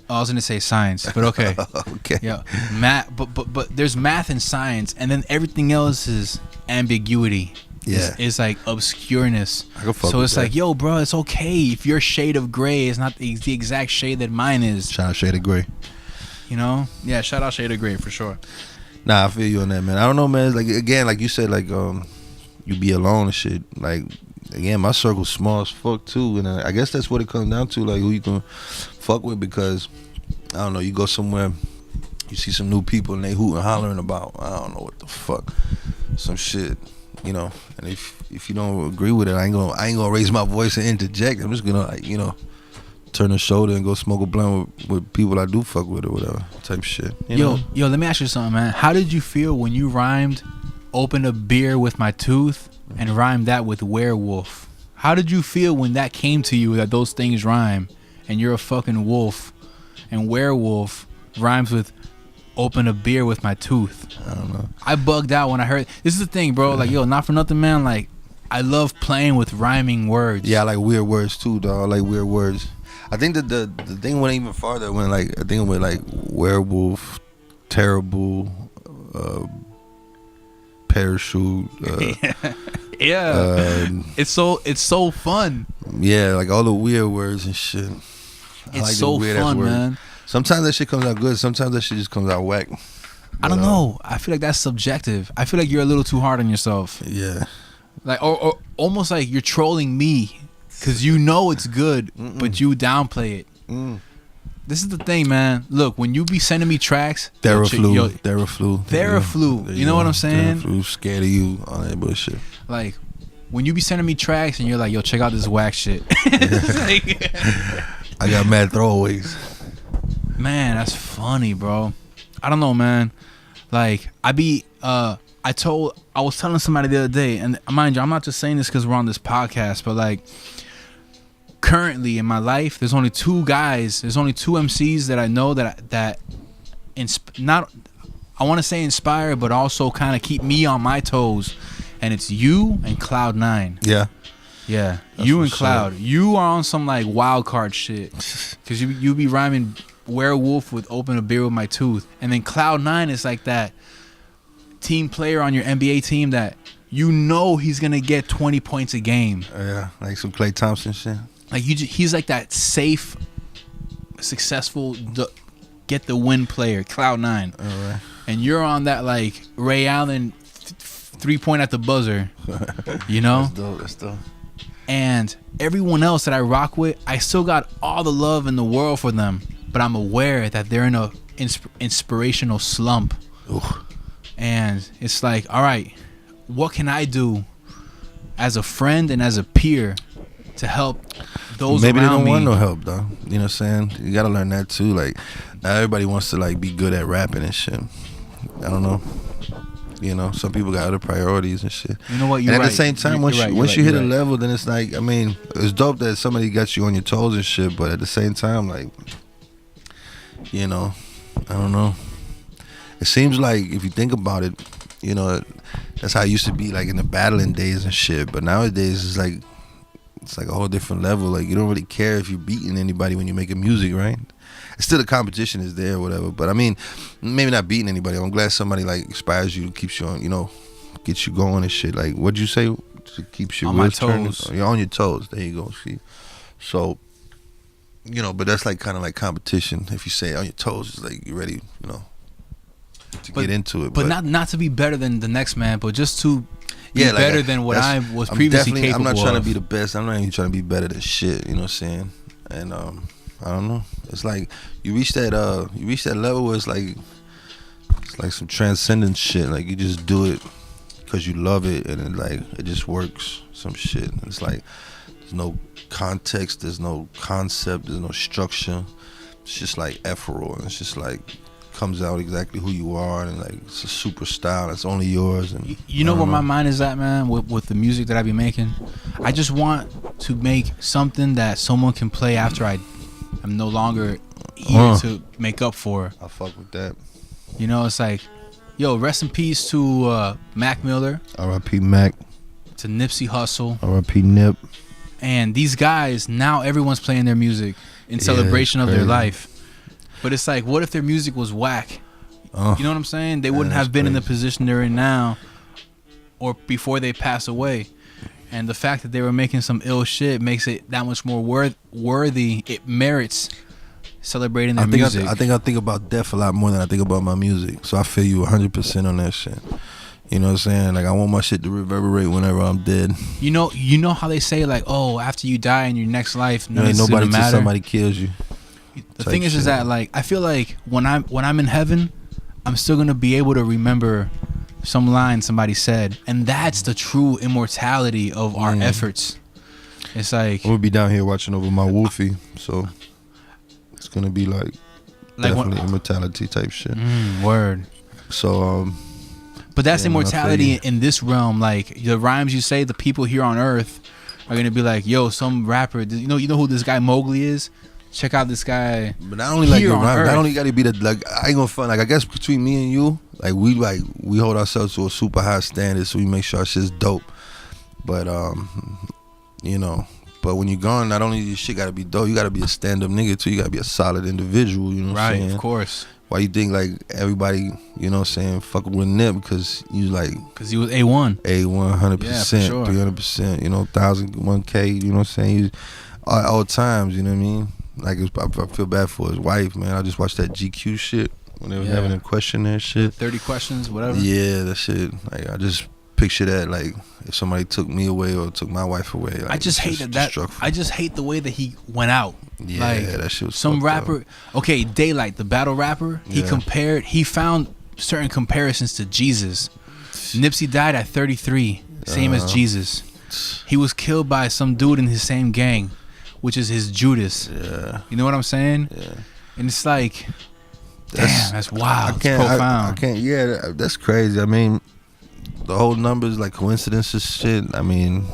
I was gonna say science, but okay. Okay. Yeah, math. But there's math and science, and then everything else is ambiguity. Yeah. It's like obscureness. I can fuck So with it's that. like, yo, bro, it's okay if your shade of gray is not the exact shade that mine is. Shout out Shade of Gray. You know? Yeah, shout out Shade of Gray for sure. Nah, I feel you on that, man. I don't know, man. It's like, again, like you said, like you be alone and shit. Like, again, my circle's small as fuck too, and I guess that's what it comes down to, like who you can fuck with, because I don't know, you go somewhere, you see some new people and they hooting and hollering about, I don't know what the fuck, some shit, you know. And if you don't agree with it, I ain't gonna raise my voice and interject. I'm just gonna, like, you know, turn the shoulder and go smoke a blunt with people I do fuck with or whatever type shit. You know? Yo, let me ask you something, man. How did you feel when you rhymed "open a beer with my tooth" and rhymed that with werewolf? How did you feel when that came to you, that those things rhyme and you're a fucking wolf, and werewolf rhymes with "open a beer with my tooth"? I don't know. I bugged out when I heard. This is the thing, bro. Like, yo, not for nothing, man. Like, I love playing with rhyming words. Yeah, I like weird words too, dog. I like weird words. I think that the thing went even farther when, like, I think it went like werewolf, terrible, parachute. Yeah. It's so fun. Yeah, like all the weird words and shit. I It's like so the weird-ass fun, words. man. Sometimes that shit comes out good. Sometimes that shit just comes out whack. I don't know. I feel like that's subjective. I feel like you're a little too hard on yourself. Yeah. Like, or almost like you're trolling me, because you know it's good, but you downplay it. This is the thing, man. Look, when you be sending me tracks, Theraflu. You know what I'm saying? Theraflu, scared of you, all that bullshit. Like, when you be sending me tracks and you're like, yo, check out this whack shit. It's like, I got mad throwaways. man, that's funny, bro. I don't know, man. Like, I was telling somebody the other day, and mind you, I'm not just saying this because we're on this podcast, but like, currently in my life, there's only two MCs that I know that I want to say inspire, but also kind of keep me on my toes, and it's you and Cloud9. Yeah. Yeah, That's you and what's Cloud. up. You are on some like wild card shit, because you be rhyming werewolf with "open a beer with my tooth," and then Cloud9 is like that team player on your NBA team that you know he's gonna get 20 points a game. Yeah, like some Klay Thompson shit. Like he's like that safe, successful, get the win player, Cloud9. All right. And you're on that like Ray Allen 3-point at the buzzer, you know? That's dope. And everyone else that I rock with, I still got all the love in the world for them, but I'm aware that they're in a inspirational slump. Ooh. And it's like, all right, what can I do as a friend and as a peer to help those Maybe around they don't me? want no help though. You know what I'm saying? You gotta learn that too. Like, not everybody wants to like be good at rapping and shit. I don't know. You know, some people got other priorities and shit. You know what? You're and at right. the same time, once you hit a level, then it's like, I mean, it's dope that somebody got you on your toes and shit. But at the same time, like, you know, I don't know. It seems like if you think about it, you know, that's how it used to be like in the battling days and shit. But nowadays it's like a whole different level. Like, you don't really care if you're beating anybody when you're making music, right? It's still the competition is there or whatever. But I mean, maybe not beating anybody. I'm glad somebody like inspires you, keeps you on, you know, gets you going and shit. Like, what'd you say? Keeps your on my wheels turning? toes. You're on your toes. There you go. See, so, you know, but that's like kind of like competition. If you say on your toes, it's like you're ready, you know, to get into it. But not to be better than the next man, but just to be yeah, like, better than what I was previously capable I'm not trying of. to be the best. I'm not even trying to be better than shit. You know what I'm saying? And I don't know. It's like you reach that level where it's like some transcendent shit. Like, you just do it because you love it, and it just works. Some shit. It's like there's no context, there's no concept, there's no structure. it's just like ethereal, and it's just like comes out exactly who you are, and like it's a super style. It's only yours. And you know where my mind is at, man, with the music that I be making. I just want to make something that someone can play after I'm no longer here to make up for. I fuck with that. You know, it's like, yo, rest in peace to Mac Miller, R.I.P. Mac, to Nipsey Hussle, R.I.P. Nip. and these guys, now everyone's playing their music in celebration of their life. But it's like, what if their music was whack? You know what I'm saying? They wouldn't have been in the position they're in now, or before they pass away. And the fact that they were making some ill shit makes it that much more worthy. It merits celebrating their music. I think about death a lot more than I think about my music. So I feel you 100% on that shit. You know what I'm saying? Like, I want my shit to reverberate whenever I'm dead. You know how they say, like, oh, after you die in your next life, ain't nobody till somebody kills you. The thing is that, like, I feel like when I'm in heaven, I'm still gonna be able to remember some line somebody said, and that's the true immortality of our efforts. It's like, I'm gonna be down here watching over my Wolfie, so it's gonna be like definitely immortality type shit. Word. So but that's immortality in this realm. Like, the rhymes you say, the people here on Earth are gonna be like, yo, some rapper, you know who this guy Mowgli is? Check out this guy. But not only like the rhyme, not only gotta be the, like, I ain't gonna front, like, I guess between me and you, like we hold ourselves to a super high standard, so we make sure our shit's dope. But you know, but when you're gone, not only your shit gotta be dope, you gotta be a stand-up nigga too. You gotta be a solid individual. You know what I'm saying? Right, of course. Why you think like everybody, you know what I'm saying, fucking with Nip? Because you like, because he was A1, 100%, yeah, for sure. 300%, you know, 1,000, 1K, you know what I'm saying? He's all times, you know what I mean? Like, I feel bad for his wife, man. I just watched that GQ shit when they were having a questionnaire shit. 30 questions, whatever. Yeah, that shit. Like, I just picture that, like, if somebody took me away or took my wife away. Like, I just hate that. I just hate the way that he went out. Yeah, like, that shit was some rapper. Okay, Daylight, the battle rapper. He found certain comparisons to Jesus. Nipsey died at 33, same as Jesus. He was killed by some dude in his same gang, which is his Judas. Yeah. You know what I'm saying? Yeah. And it's like, damn, that's wild. It's profound. I can't, yeah, that's crazy. I mean, the whole numbers, like coincidences shit, I mean,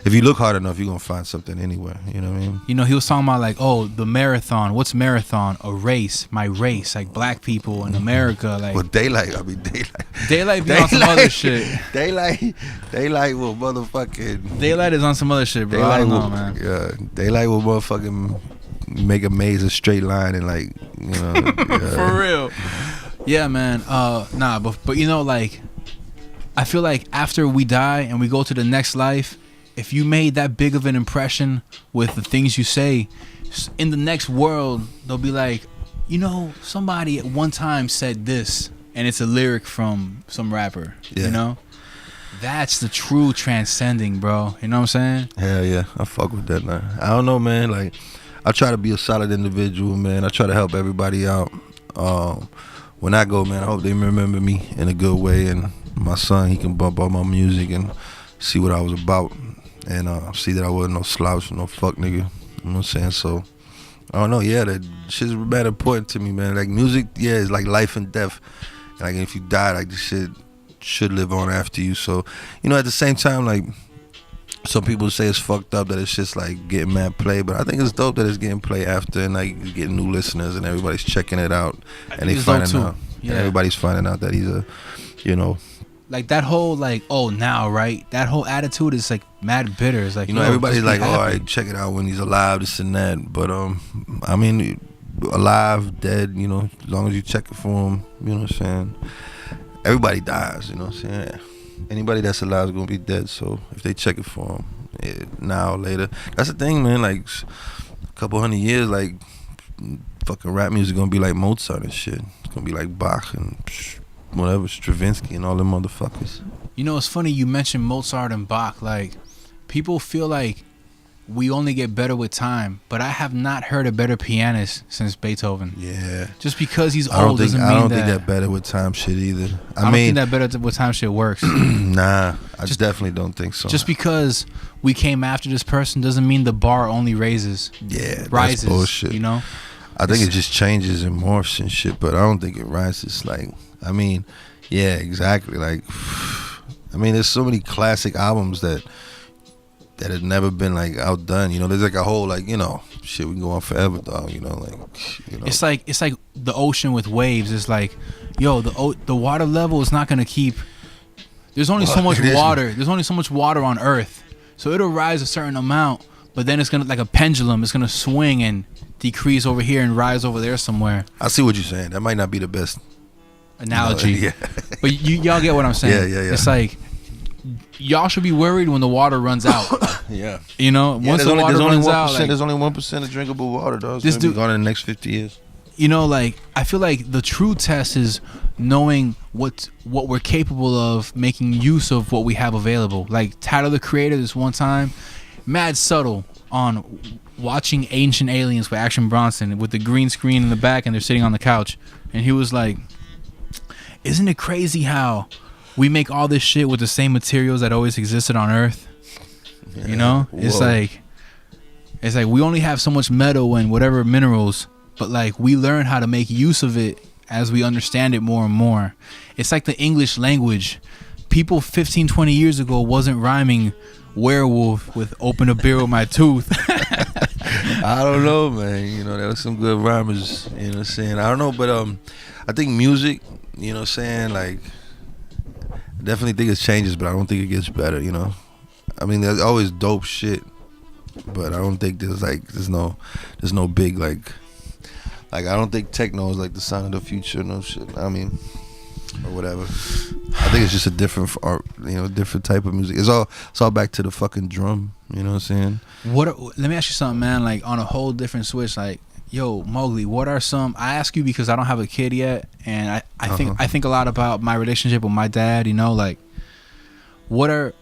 if you look hard enough, you're going to find something anywhere. You know what I mean? You know, he was talking about like, oh, the marathon. What's marathon? A race. My race. Like black people in America. Like, well, Daylight be on some other shit. Daylight will motherfucking. Daylight is on some other shit, bro. I don't know, man. Yeah, Daylight will motherfucking make a maze a straight line and, like, you know. Yeah. For real. Yeah, man. Nah, but you know, like, I feel like after we die and we go to the next life, if you made that big of an impression with the things you say, in the next world, they'll be like, you know, somebody at one time said this, and it's a lyric from some rapper. Yeah. You know? That's the true transcending, bro. You know what I'm saying? Hell yeah. I fuck with that, man. I don't know, man. Like, I try to be a solid individual, man. I try to help everybody out. When I go, man, I hope they remember me in a good way, and my son, he can bump all my music and see what I was about. And see that I wasn't no slouch, no fuck nigga. You know what I'm saying? So, I don't know. Yeah, that shit's mad important to me, man. Like, music, yeah, it's like life and death. Like, if you die, like, this shit should live on after you. So, you know, at the same time, like, some people say it's fucked up that it's just, like, getting mad play. But I think it's dope that it's getting play after, and, like, you getting new listeners and everybody's checking it out. And they finding out. Yeah. Everybody's finding out that he's a, you know. Like, that whole, like, oh, now, right? That whole attitude is, like, mad bitter. It's like, you know, everybody's like, all right, check it out when he's alive, this and that. But, I mean, alive, dead, you know, as long as you check it for him, you know what I'm saying? Everybody dies, you know what I'm saying? Anybody that's alive is going to be dead. So if they check it for him, now or later. That's the thing, man. Like, a couple 100 years, like, fucking rap music going to be like Mozart and shit. It's going to be like Bach and whatever, Stravinsky and all them motherfuckers. You know, it's funny you mentioned Mozart and Bach. Like, people feel like we only get better with time, but I have not heard a better pianist since Beethoven. Yeah. Just because he's old doesn't mean that. I don't think that better with time shit either. I don't think that better with time shit works. Nah, I definitely don't think so. Just because we came after this person doesn't mean the bar only rises. Yeah, rises. that's bullshit. You know. I think it just changes and morphs and shit, but I don't think it rises. Like, I mean, yeah, exactly. Like, I mean, there's so many classic albums that had never been like outdone. You know, there's like a whole like, you know, shit, we can go on forever, dog. You know, like, you know. It's like the ocean with waves. It's like, yo, the water level is not gonna keep. There's only so much water. There's only so much water on Earth, so it'll rise a certain amount, but then it's gonna, like a pendulum, it's gonna swing and decrease over here and rise over there somewhere. I see what you're saying. That might not be the best analogy, yeah. But y'all get what I'm saying. Yeah. It's like y'all should be worried when the water runs out. Yeah. You know, once the water runs out, like, there's only 1% of drinkable water, dog. This It's gonna be gone in the next 50 years. You know, like, I feel like the true test is knowing what we're capable of, making use of what we have available. Like Tyler the Creator, this one time, mad subtle on watching Ancient Aliens with Action Bronson with the green screen in the back and they're sitting on the couch, and he was like, isn't it crazy how we make all this shit with the same materials that always existed on Earth? Yeah. You know, it's like we only have so much metal and whatever minerals, but like we learn how to make use of it as we understand it more and more. It's like the English language. People 15, 20 years ago wasn't rhyming werewolf with open a beer with my tooth. I don't know, man. You know, there was some good rhymers, you know what I'm saying? I don't know, but I think music, you know what I'm saying, like, I definitely think it changes, but I don't think it gets better, you know? I mean, there's always dope shit, but I don't think there's no big, like I don't think techno is like the sound of the future, no shit. I mean, or whatever. I think it's just a different art, you know, different type of music. It's all back to the fucking drum, you know what I'm saying? Let me ask you something, man, like on a whole different switch, like, yo, Mowgli, what are some, I ask you because I don't have a kid yet, and I think a lot about my relationship with my dad, you know, like, what are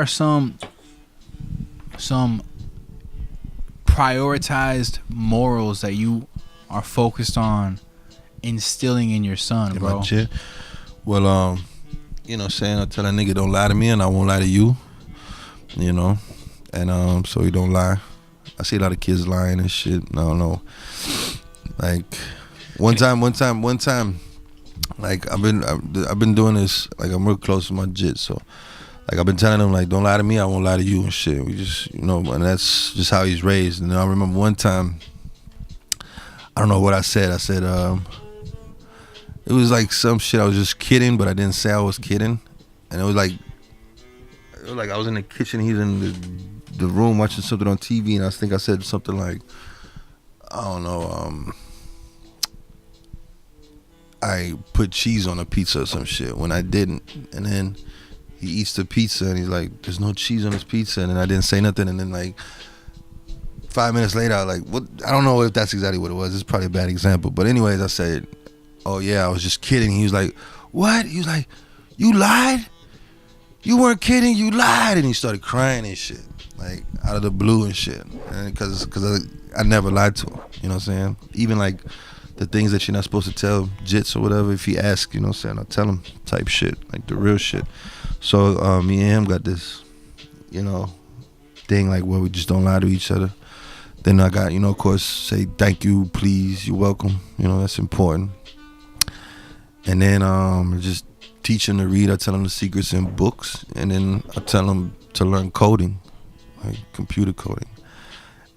some prioritized morals that you are focused on instilling in your son, In bro? my shit. Well, you know what I'm saying, I tell that nigga don't lie to me and I won't lie to you, you know, and so he don't lie. I see a lot of kids lying and shit. I don't know. Like one time, like I've been doing this, like I'm real close to my jit, so like I've been telling him, like, don't lie to me, I won't lie to you and shit. We just, you know, and that's just how he's raised. And then I remember one time, I don't know what I said. I said, it was like some shit. I was just kidding, but I didn't say I was kidding. And it was like I was in the kitchen, he's in the room watching something on TV, and I think I said something like, I don't know, I put cheese on a pizza or some shit when I didn't. And then he eats the pizza and he's like, there's no cheese on this pizza, and then I didn't say nothing, and then like 5 minutes later I was like, what? I don't know if that's exactly what it was. It's probably a bad example, but anyways, I said, oh yeah, I was just kidding. He was like, what? He was like, you lied? You weren't kidding, you lied. And he started crying and shit, like out of the blue and shit, and because I never lied to him, you know what I'm saying? Even like the things that you're not supposed to tell jits or whatever, if he asks, you know what I'm saying, I'll tell him type shit, like the real shit. So me and him got this, you know, thing like where we just don't lie to each other. Then I got, you know, of course, say thank you, please, you're welcome. You know, that's important. And then just teach him to read. I tell him the secrets in books, and then I tell him to learn coding, like computer coding.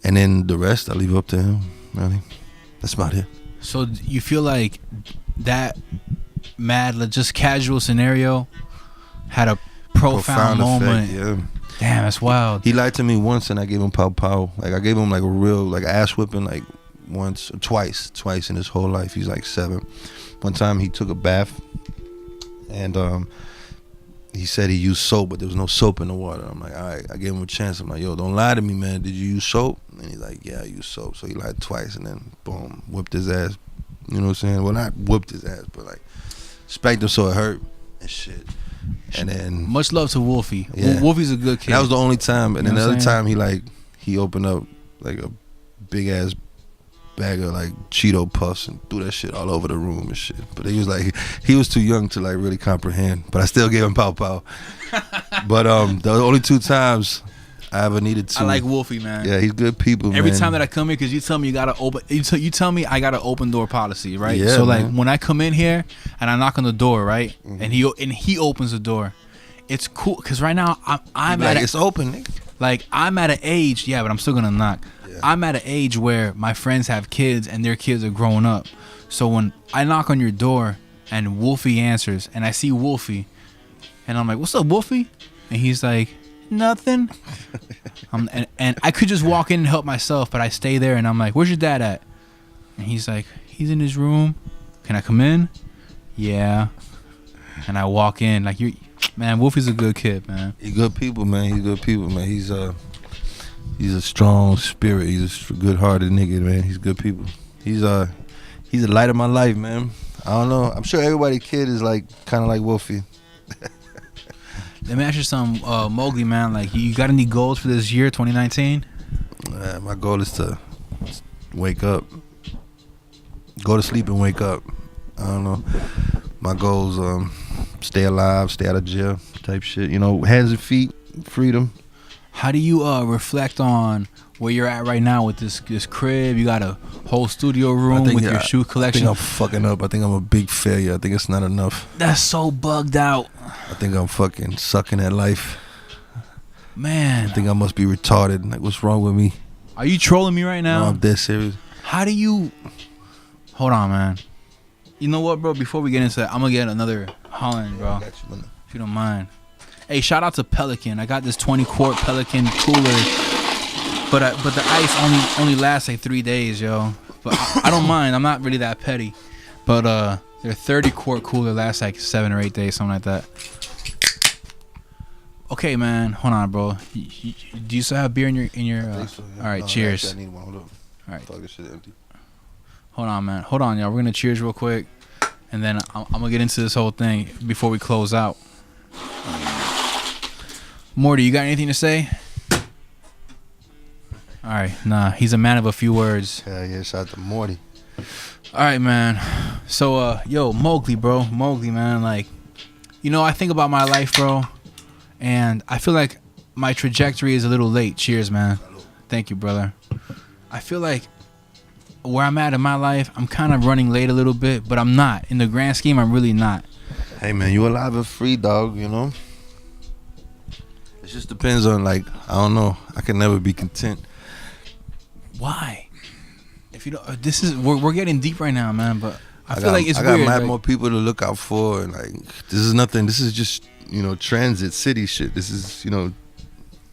And then the rest I leave up to him. Really, that's about it. So you feel like that mad, just casual scenario had a profound moment. Effect, yeah. Damn, that's wild. He lied to me once, and I gave him pow. Like I gave him like a real like ass whipping, like once or twice in his whole life. He's like 7. One time he took a bath, and he said he used soap, but there was no soap in the water. I'm like, all right. I gave him a chance. I'm like, yo, don't lie to me, man. Did you use soap? And he's like, yeah, I used soap. So he lied twice, and then boom, whipped his ass. You know what I'm saying? Well, not whipped his ass, but like spanked him so it hurt and shit. And then much love to Wolfie. Yeah. Wolfie's a good kid. And that was the only time. And You then know the what other I'm time he opened up like a big ass bag of like Cheeto puffs and threw that shit all over the room and shit. But he was like, he was too young to like really comprehend. But I still gave him pow. But the only 2 times I ever needed to. I like Wolfie, man. Yeah, he's good people, Every man. time that I come here, because you tell me you gotta open, you tell me I got an open door policy, right? Yeah, so like man. when I come in here and I knock on the door, right, and he opens the door, it's cool because right now I'm at it's open, nigga. like I'm at an age, yeah, but I'm still gonna knock. Yeah. I'm at an age where my friends have kids and their kids are growing up, so when I knock on your door and Wolfie answers and I see Wolfie, and I'm like, "What's up, Wolfie?" and he's like, "Nothing." And I could just walk in and help myself, but I stay there and I'm like, "Where's your dad at?" And he's like, "He's in his room. Can I come in?" "Yeah." And I walk in like, man, Wolfie's a good kid, man. He's good people, man. He's a strong spirit. He's a good-hearted nigga, man. He's good people. He's the light of my life, man. I don't know. I'm sure everybody's kid is like kind of like Wolfie. Let me ask you something, Mowgli, man. Like, you got any goals for this year, 2019? My goal is to wake up, go to sleep and wake up. I don't know. My goals, stay alive, stay out of jail, type shit. You know, hands and feet, freedom. How do you reflect on where you're at right now with this crib? You got a whole studio room with your shoe collection. I think I'm fucking up. I think I'm a big failure. I think it's not enough. That's so bugged out. I think I'm fucking sucking at life. Man. I think I must be retarded. Like, what's wrong with me? Are you trolling me right now? No, I'm dead serious. How do you... Hold on, man. You know what, bro? Before we get into that, I'm going to get another Holland, bro. If you don't mind. Hey, shout out to Pelican. I got this 20-quart Pelican cooler. But the ice only lasts like 3 days, yo. But I don't mind. I'm not really that petty. But their 30-quart cooler lasts like 7 or 8 days, something like that. Okay, man. Hold on, bro. Do you still have beer in your? I think so, yeah. All right, No, cheers. actually, I need one. Hold up. All right. Fuck, this shit empty. Hold on, man. Hold on, y'all. We're gonna cheers real quick, and then I'm gonna get into this whole thing before we close out. Morty, you got anything to say? All right, nah. He's a man of a few words. Yeah. Shout out to Morty. All right, man. So, yo, Mowgli, bro. Mowgli, man. Like, you know, I think about my life, bro, and I feel like my trajectory is a little late. Cheers, man. Thank you, brother. I feel like where I'm at in my life, I'm kind of running late a little bit, but I'm not. In the grand scheme, I'm really not. Hey, man, you alive and free, dog, you know? It just depends on, like, I don't know. I can never be content. Why? If you don't, this is we're getting deep right now, man. But I feel like it's I got weird. mad Like, more people to look out for, and like, this is nothing. This is just, you know, transit city shit. This is, you know,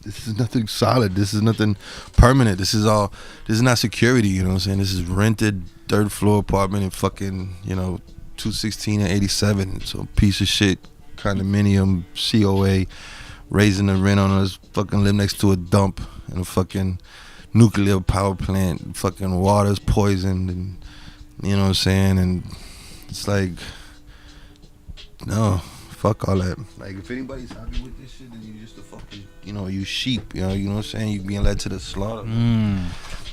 this is nothing solid. This is nothing permanent. This is not security, you know what I'm saying? This is rented third floor apartment in fucking, you know, 216 and 87. So piece of shit condominium, COA, raising the rent on us, fucking live next to a dump and a fucking nuclear power plant, fucking water's poisoned, and you know what I'm saying? And it's like, no, fuck all that. Like, if anybody's happy with this shit, then you just a fucking, you know, you sheep, you know what I'm saying? You being led to the slaughter.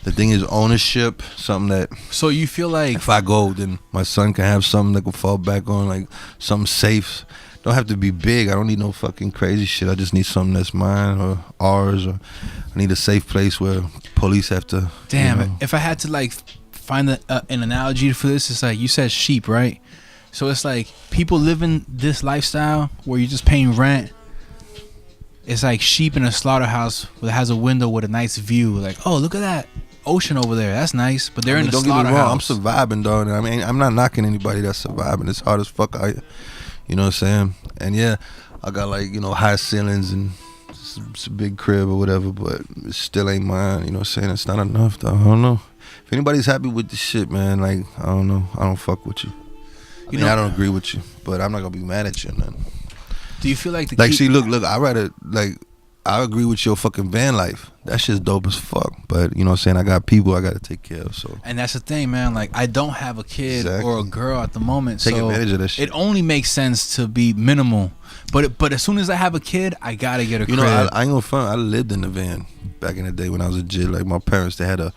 The thing is ownership, something that, so you feel like if I go, then my son can have something that can fall back on, like something safe. Don't have to be big. I don't need no fucking crazy shit. I just need something that's mine or ours, or I need a safe place where police have to. damn you it. know. If I had to like find an analogy for this, it's like you said sheep, right? So it's like people living this lifestyle where you're just paying rent. It's like sheep in a slaughterhouse that has a window with a nice view. Like, oh, look at that ocean over there. That's nice. But they're in a don't get me wrong, I'm slaughterhouse. surviving, dog. I mean, I'm not knocking anybody that's surviving. It's hard as fuck out here. You know what I'm saying? And yeah, I got like, you know, high ceilings and it's a big crib or whatever, but it still ain't mine. You know what I'm saying? It's not enough, though. I don't know. If anybody's happy with this shit, man, like, I don't know. I don't fuck with you. I mean, I don't agree with you, but I'm not gonna be mad at you, man. Do you feel like the Like, key- see, look, I rather, like, I agree with your fucking van life. That shit's dope as fuck. But, you know what I'm saying? I got people I got to take care of, so. And that's the thing, man. Like, I don't have a kid Exactly. or a girl at the moment. Take so advantage of that shit. It only makes sense to be minimal. But as soon as I have a kid, I got to get a You crib. know, I ain't gonna front. I lived in the van back in the day when I was a kid. Like, my parents, they had a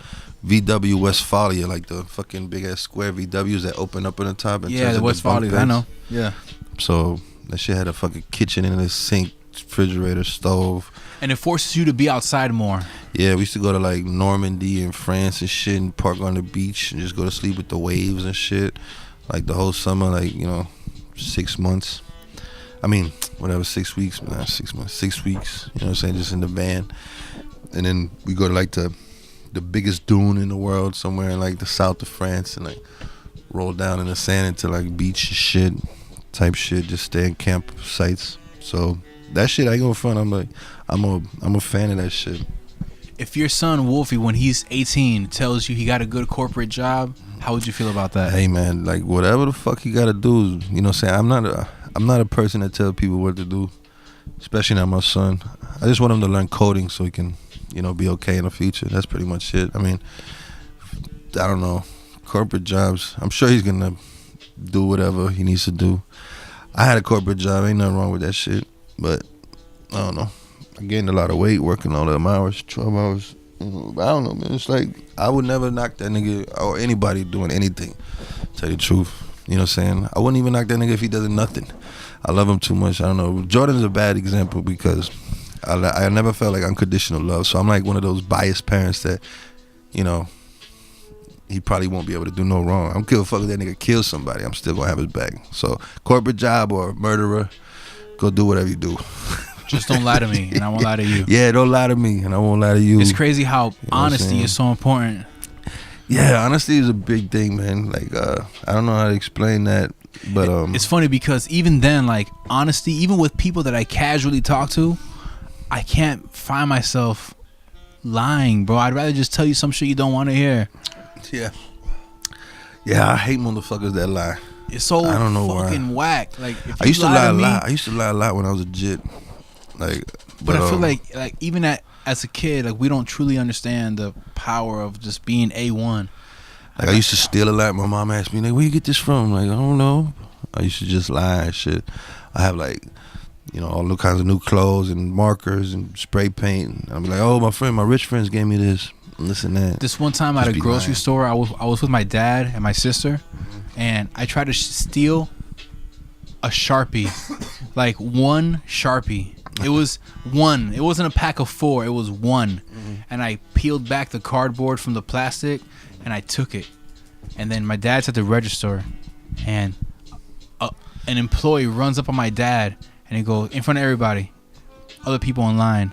VW Westphalia, like the fucking big-ass square VWs that open up on the top. And yeah, turns the into bunk Westphalia. I beds. know. Yeah. So that shit had a fucking kitchen and a sink, refrigerator, stove. And it forces you to be outside more. Yeah, we used to go to like Normandy in France and shit, and park on the beach and just go to sleep with the waves and shit. Like the whole summer, like, 6 months. I mean, whatever, 6 weeks, not 6 months, 6 weeks. You know what I'm saying? Just in the van. And then we go to like the biggest dune in the world somewhere in like the south of France and like roll down in the sand into like beach shit type shit. Just stay in campsites. So that shit, I ain't gonna front. I'm a fan of that shit. If your son Wolfie, when he's 18, tells you he got a good corporate job, how would you feel about that? Hey man, like whatever the fuck he gotta do, you know what I'm saying? I'm not a person that tell people what to do, especially not my son. I just want him to learn coding so he can, be okay in the future. That's pretty much it. I mean, I don't know, corporate jobs, I'm sure he's gonna do whatever he needs to do. I had a corporate job, ain't nothing wrong with that shit, but I don't know. I gained a lot of weight working all them hours, 12 hours. But I don't know, man. It's like I would never knock that nigga or anybody doing anything. Tell you the truth, you know what I'm saying? I wouldn't even knock that nigga if he does nothing. I love him too much. I don't know. Jordan's a bad example because I never felt like unconditional love. So I'm like one of those biased parents that, he probably won't be able to do no wrong. I don't give a fuck if that nigga kills somebody. I'm still gonna have his back. So corporate job or murderer, go do whatever you do. Just don't lie to me, and I won't lie to you. Yeah, don't lie to me, and I won't lie to you. It's crazy how honesty is so important. Yeah, honesty is a big thing, man. Like, I don't know how to explain that, but it's funny because even then, like, honesty, even with people that I casually talk to, I can't find myself lying, bro. I'd rather just tell you some shit you don't want to hear. Yeah, I hate motherfuckers that lie. It's so I don't know fucking why. whack. Like, if I used to lie a me, lot. I used to lie a lot when I was a jit. Like, but I feel like even as a kid, like, we don't truly understand the power of just being A1. Like, I used to steal a lot. My mom asked me, like, where you get this from? Like, I don't know. I used to just lie and shit. I have like, all new kinds of new clothes and markers and spray paint. And I'll be like, oh, my rich friends gave me this. And this and that. This one time at a grocery store, I was with my dad and my sister, and I tried to steal a Sharpie, like one Sharpie. It was one. It wasn't a pack of 4. It was one. And I peeled back the cardboard from the plastic, and I took it. And then my dad's at the register, and an employee runs up on my dad, and he goes, in front of everybody, other people in line,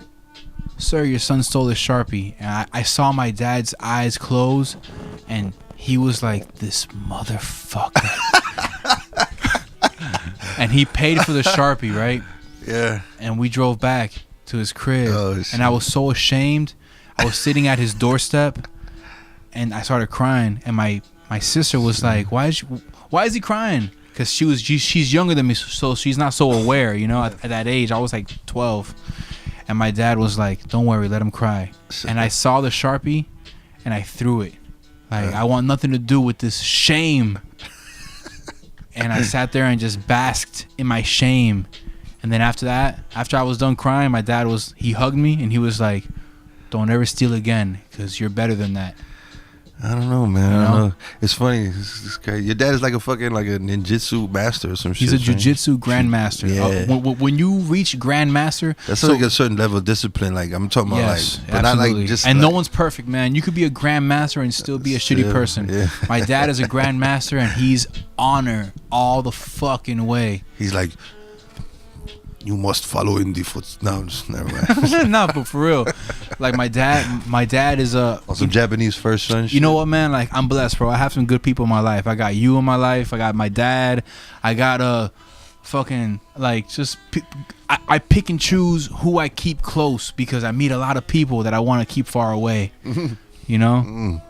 "Sir, your son stole a Sharpie." And I saw my dad's eyes close, and he was like, "This motherfucker." And he paid for the Sharpie, right? Yeah. And we drove back to his crib. Oh, and I was so ashamed. I was sitting at his doorstep, and I started crying. And my sister was like, why is he crying? Because she's younger than me, so she's not so aware, at that age. I was like 12. And my dad was like, don't worry, let him cry. And I saw the Sharpie, and I threw it. Like, I want nothing to do with this shame. And I sat there and just basked in my shame. And then after I was done crying, my dad he hugged me, and he was like, don't ever steal again, because you're better than that. I don't know, man. I don't know. It's funny. It's crazy. Your dad is like a ninjutsu master or some shit. He's a jiu-jitsu grandmaster. Yeah. When you reach grandmaster, that's like a certain level of discipline. Like, I'm talking about, yes, like, but absolutely. not like just. And like, no one's perfect, man. You could be a grandmaster and still be a shitty person. Yeah. My dad is a grandmaster, and he's honor all the fucking way. He's like, you must follow in the footsteps. No, just never mind. No, but for real, like my dad is a some Japanese first son. You know what, man? Like, I'm blessed, bro. I have some good people in my life. I got you in my life. I got my dad. I got fucking, like, just I pick and choose who I keep close because I meet a lot of people that I want to keep far away. You know? You know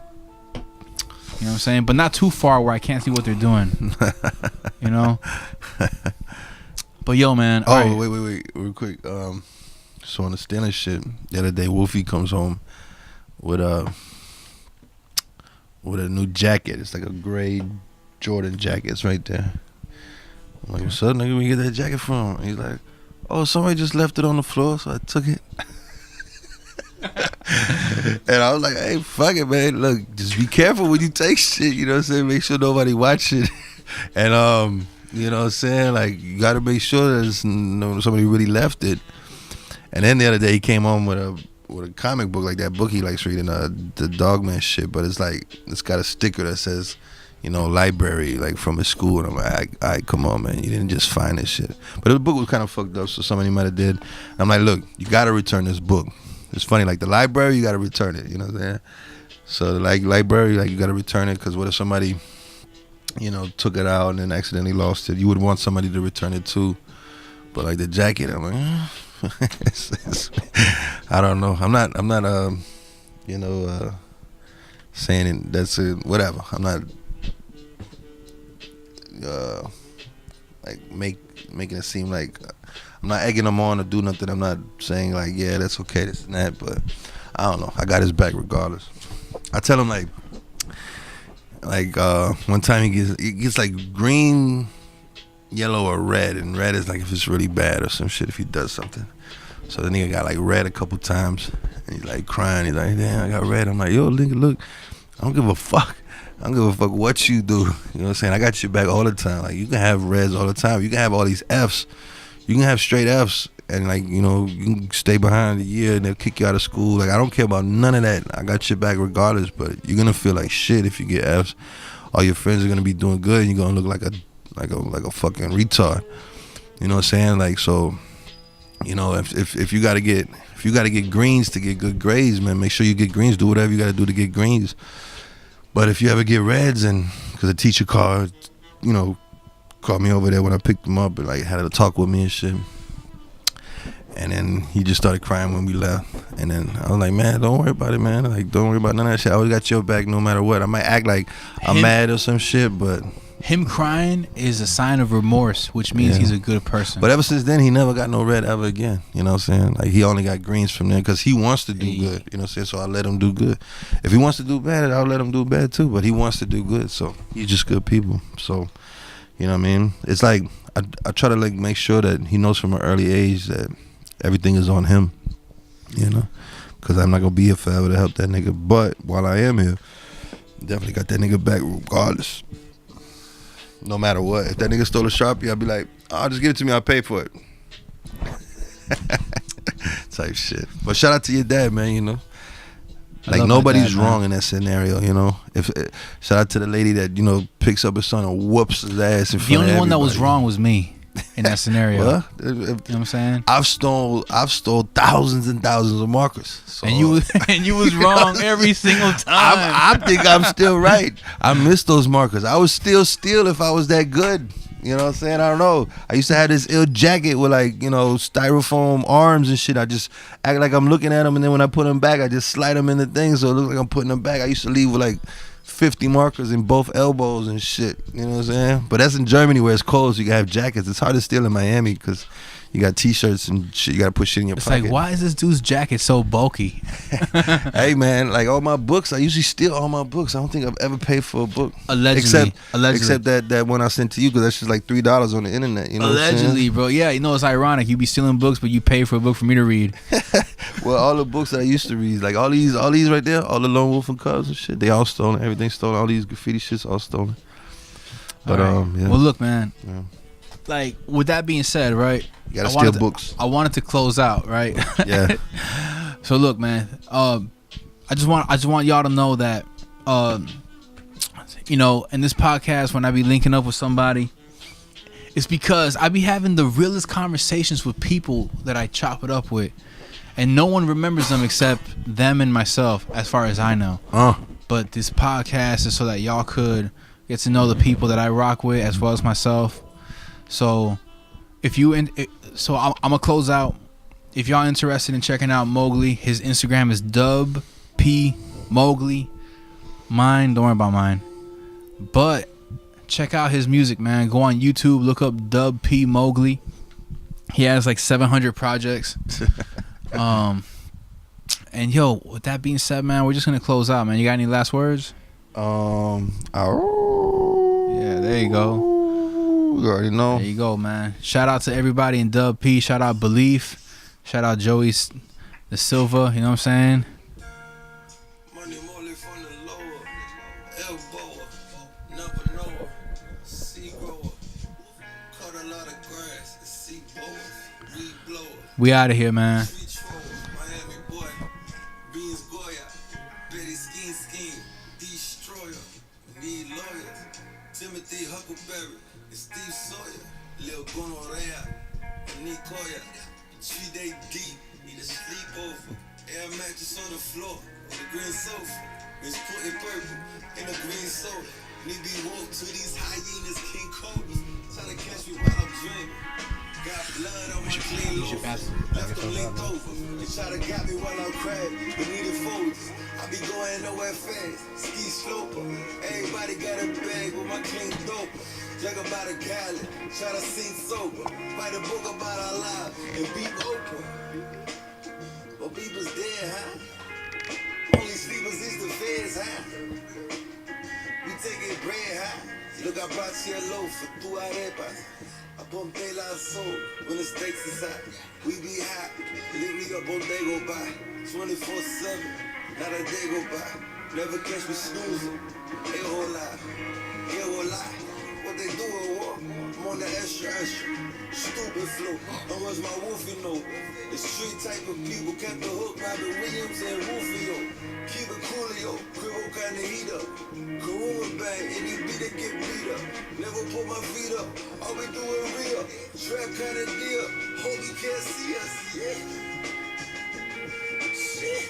what I'm saying? But not too far where I can't see what they're doing. You know? But yo, man. Oh, right. wait, real quick. So on the stealing shit, the other day, Wolfie comes home with a new jacket. It's like a gray Jordan jacket. It's right there. I'm like, what's up, nigga? Where you get that jacket from? And he's like, oh, somebody just left it on the floor, so I took it. And I was like, hey, fuck it, man. Look, just be careful when you take shit. You know what I'm saying? Make sure nobody watch it. And you know what I'm saying? Like, you got to make sure that somebody really left it. And then the other day he came home with a comic book, like that book he likes reading, the Dogman shit. But it's like it's got a sticker that says, you know, library, like from his school. And I'm like, all right, come on, man, you didn't just find this shit. But the book was kind of fucked up, so somebody might have did. And I'm like, look, you gotta return this book. It's funny, like the library, you gotta return it. You know what I'm saying? So the library, like you gotta return it, because what if somebody, you know, took it out and then accidentally lost it? You would want somebody to return it too. But like the jacket, I'm like, I don't know. I'm not you know, saying it, that's it, whatever. I'm not like making it seem like I'm not egging him on to do nothing. I'm not saying like, yeah, that's okay, this and that. But I don't know. I got his back regardless. I tell him like one time he gets like green, yellow, or red, and red is like if it's really bad or some shit if he does something. So the nigga got like red a couple times, and he's like crying. He's like, damn, I got red. I'm like, yo, nigga, look, I don't give a fuck. I don't give a fuck what you do. You know what I'm saying? I got your back all the time. Like, you can have reds all the time. You can have all these Fs. You can have straight Fs, and like, you know, you can stay behind a year and they'll kick you out of school. Like, I don't care about none of that. I got your back regardless, but you're gonna feel like shit if you get Fs. All your friends are gonna be doing good, and you're gonna look like a fucking retard. You know what I'm saying? Like, so, you know, if you gotta get greens to get good grades, man, make sure you get greens. Do whatever you gotta do to get greens. But if you ever get reds, and because the teacher called me over there when I picked him up and like had a talk with me and shit, and then he just started crying when we left. And then I was like, man, don't worry about it, man. Like, don't worry about none of that shit. I always got your back no matter what. I might act like I'm mad or some shit, but him crying is a sign of remorse, which means he's a good person. But ever since then, he never got no red ever again. You know what I'm saying? Like, he only got greens from there because he wants to do good. You know what I'm saying? So I let him do good. If he wants to do bad, I'll let him do bad too. But he wants to do good, so he's just good people. So, you know what I mean? It's like I try to like make sure that he knows from an early age that everything is on him. You know, because I'm not gonna be here forever to help that nigga. But while I am here, definitely got that nigga back regardless. No matter what. If that nigga stole a Sharpie, I'll be like, oh, just give it to me, I'll pay for it. Type shit. But shout out to your dad, man, you know. Like, nobody's wrong in that scenario, you know. Shout out to the lady that, you know, picks up his son and whoops his ass in front of everybody. The only one that was wrong was me in that scenario. What? You know what I'm saying? I've stole thousands and thousands of markers. So, and you was wrong every single time. I think I'm still right. I missed those markers. I would still steal if I was that good. You know what I'm saying? I don't know. I used to have this ill jacket with like, you know, styrofoam arms and shit. I just act like I'm looking at them, and then when I put them back, I just slide them in the thing so it looks like I'm putting them back. I used to leave with like 50 markers in both elbows and shit. You know what I'm saying? But that's in Germany where it's cold, so you can have jackets. It's hard to steal in Miami because you got t-shirts and shit. You got to put shit in your pocket. It's like, why is this dude's jacket so bulky? Hey, man, like all my books, I usually steal all my books. I don't think I've ever paid for a book. Allegedly. Except that one I sent to you, because that's just like $3 on the internet. You know Allegedly, bro. Yeah, you know, it's ironic. You be stealing books, but you pay for a book for me to read. Well, all the books that I used to read, like all these right there, all the Lone Wolf and Cubs and shit, they all stolen. Everything stolen. All these graffiti shit's all stolen. But right. yeah. Well, look, man. Yeah. Like, with that being said, right? You gotta steal books. I wanted to close out, right? Yeah. So look, man. I just want y'all to know that, you know, in this podcast, when I be linking up with somebody, it's because I be having the realest conversations with people that I chop it up with, and no one remembers them except them and myself, as far as I know. But this podcast is so that y'all could get to know the people that I rock with, as well as myself. So, I'm gonna close out. If y'all interested in checking out Mowgli, his Instagram is dub.p.mowgli. Mine, don't worry about mine. But check out his music, man. Go on YouTube, look up dub.p.mowgli. He has like 700 projects. And yo, with that being said, man, we're just gonna close out, man. You got any last words? Yeah, there you go. You already know. There you go, man. Shout out to everybody in Dub P. Shout out Belief. Shout out Joey the Silva. You know what I'm saying? Money only from the lower, elbow, never knower, sea grower, cut a lot of grass, sea blower, weed blower. We out of here, man. Destroyer, need lawyers. Timothy Huckleberry and Steve Sawyer. Lil Gonorrhea and Nicoya. 3 day deep, need a sleepover. Air mattress on the floor, on the green sofa. It's put in purple, in a green soda. Need be woke to these hyenas, King Cobras. Tryna catch me while I'm dreaming. Got blood on my clean loafers. Left them linked over. They try to got me while I'm crabbing. But needed folders. I be going nowhere fast. Ski sloper. Everybody got a bag with my clean dope. Jug about a gallon. Try to sing sober. Write a book about our lives and beat open. But people's dead, huh? Only sleepers is the feds, huh? We taking bread, huh? Look, I brought you a loaf for 2 arepas. I pump la soul when the stakes is hot. We be hot, leave me up on day go by. 24/7, not a day go by. Never catch me snoozing. They whole lie, they whole lie. What they do at war? I'm on the extra. Stupid flow. Don't rush my Wolfie note. The street type of people kept the hook. Robin Williams and Wolfie. Keep it coolio. Cribbo kinda heat up. Karuma bang, any beat that get beat up. Never put my feet up. All we do is real. Trap kinda deal. Hope you can't see us. Yeah. Shit.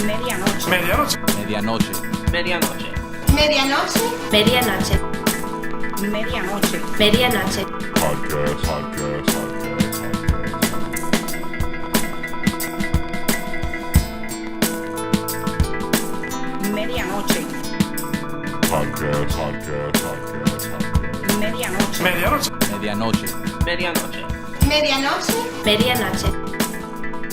Medianoche. Medianoche. Medianoche. Medianoche. Medianoche. Medianoche. Medianoche. Medianoche. Podcast, podcast, podcast, Medianoche. podcast, podcast, podcast, podcast. Medianoche. Medianoche. Medianoche. Medianoche. Medianoche. Medianoche.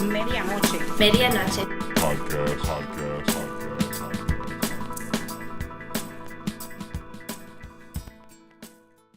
Medianoche. Medianoche. Podcast, podcast.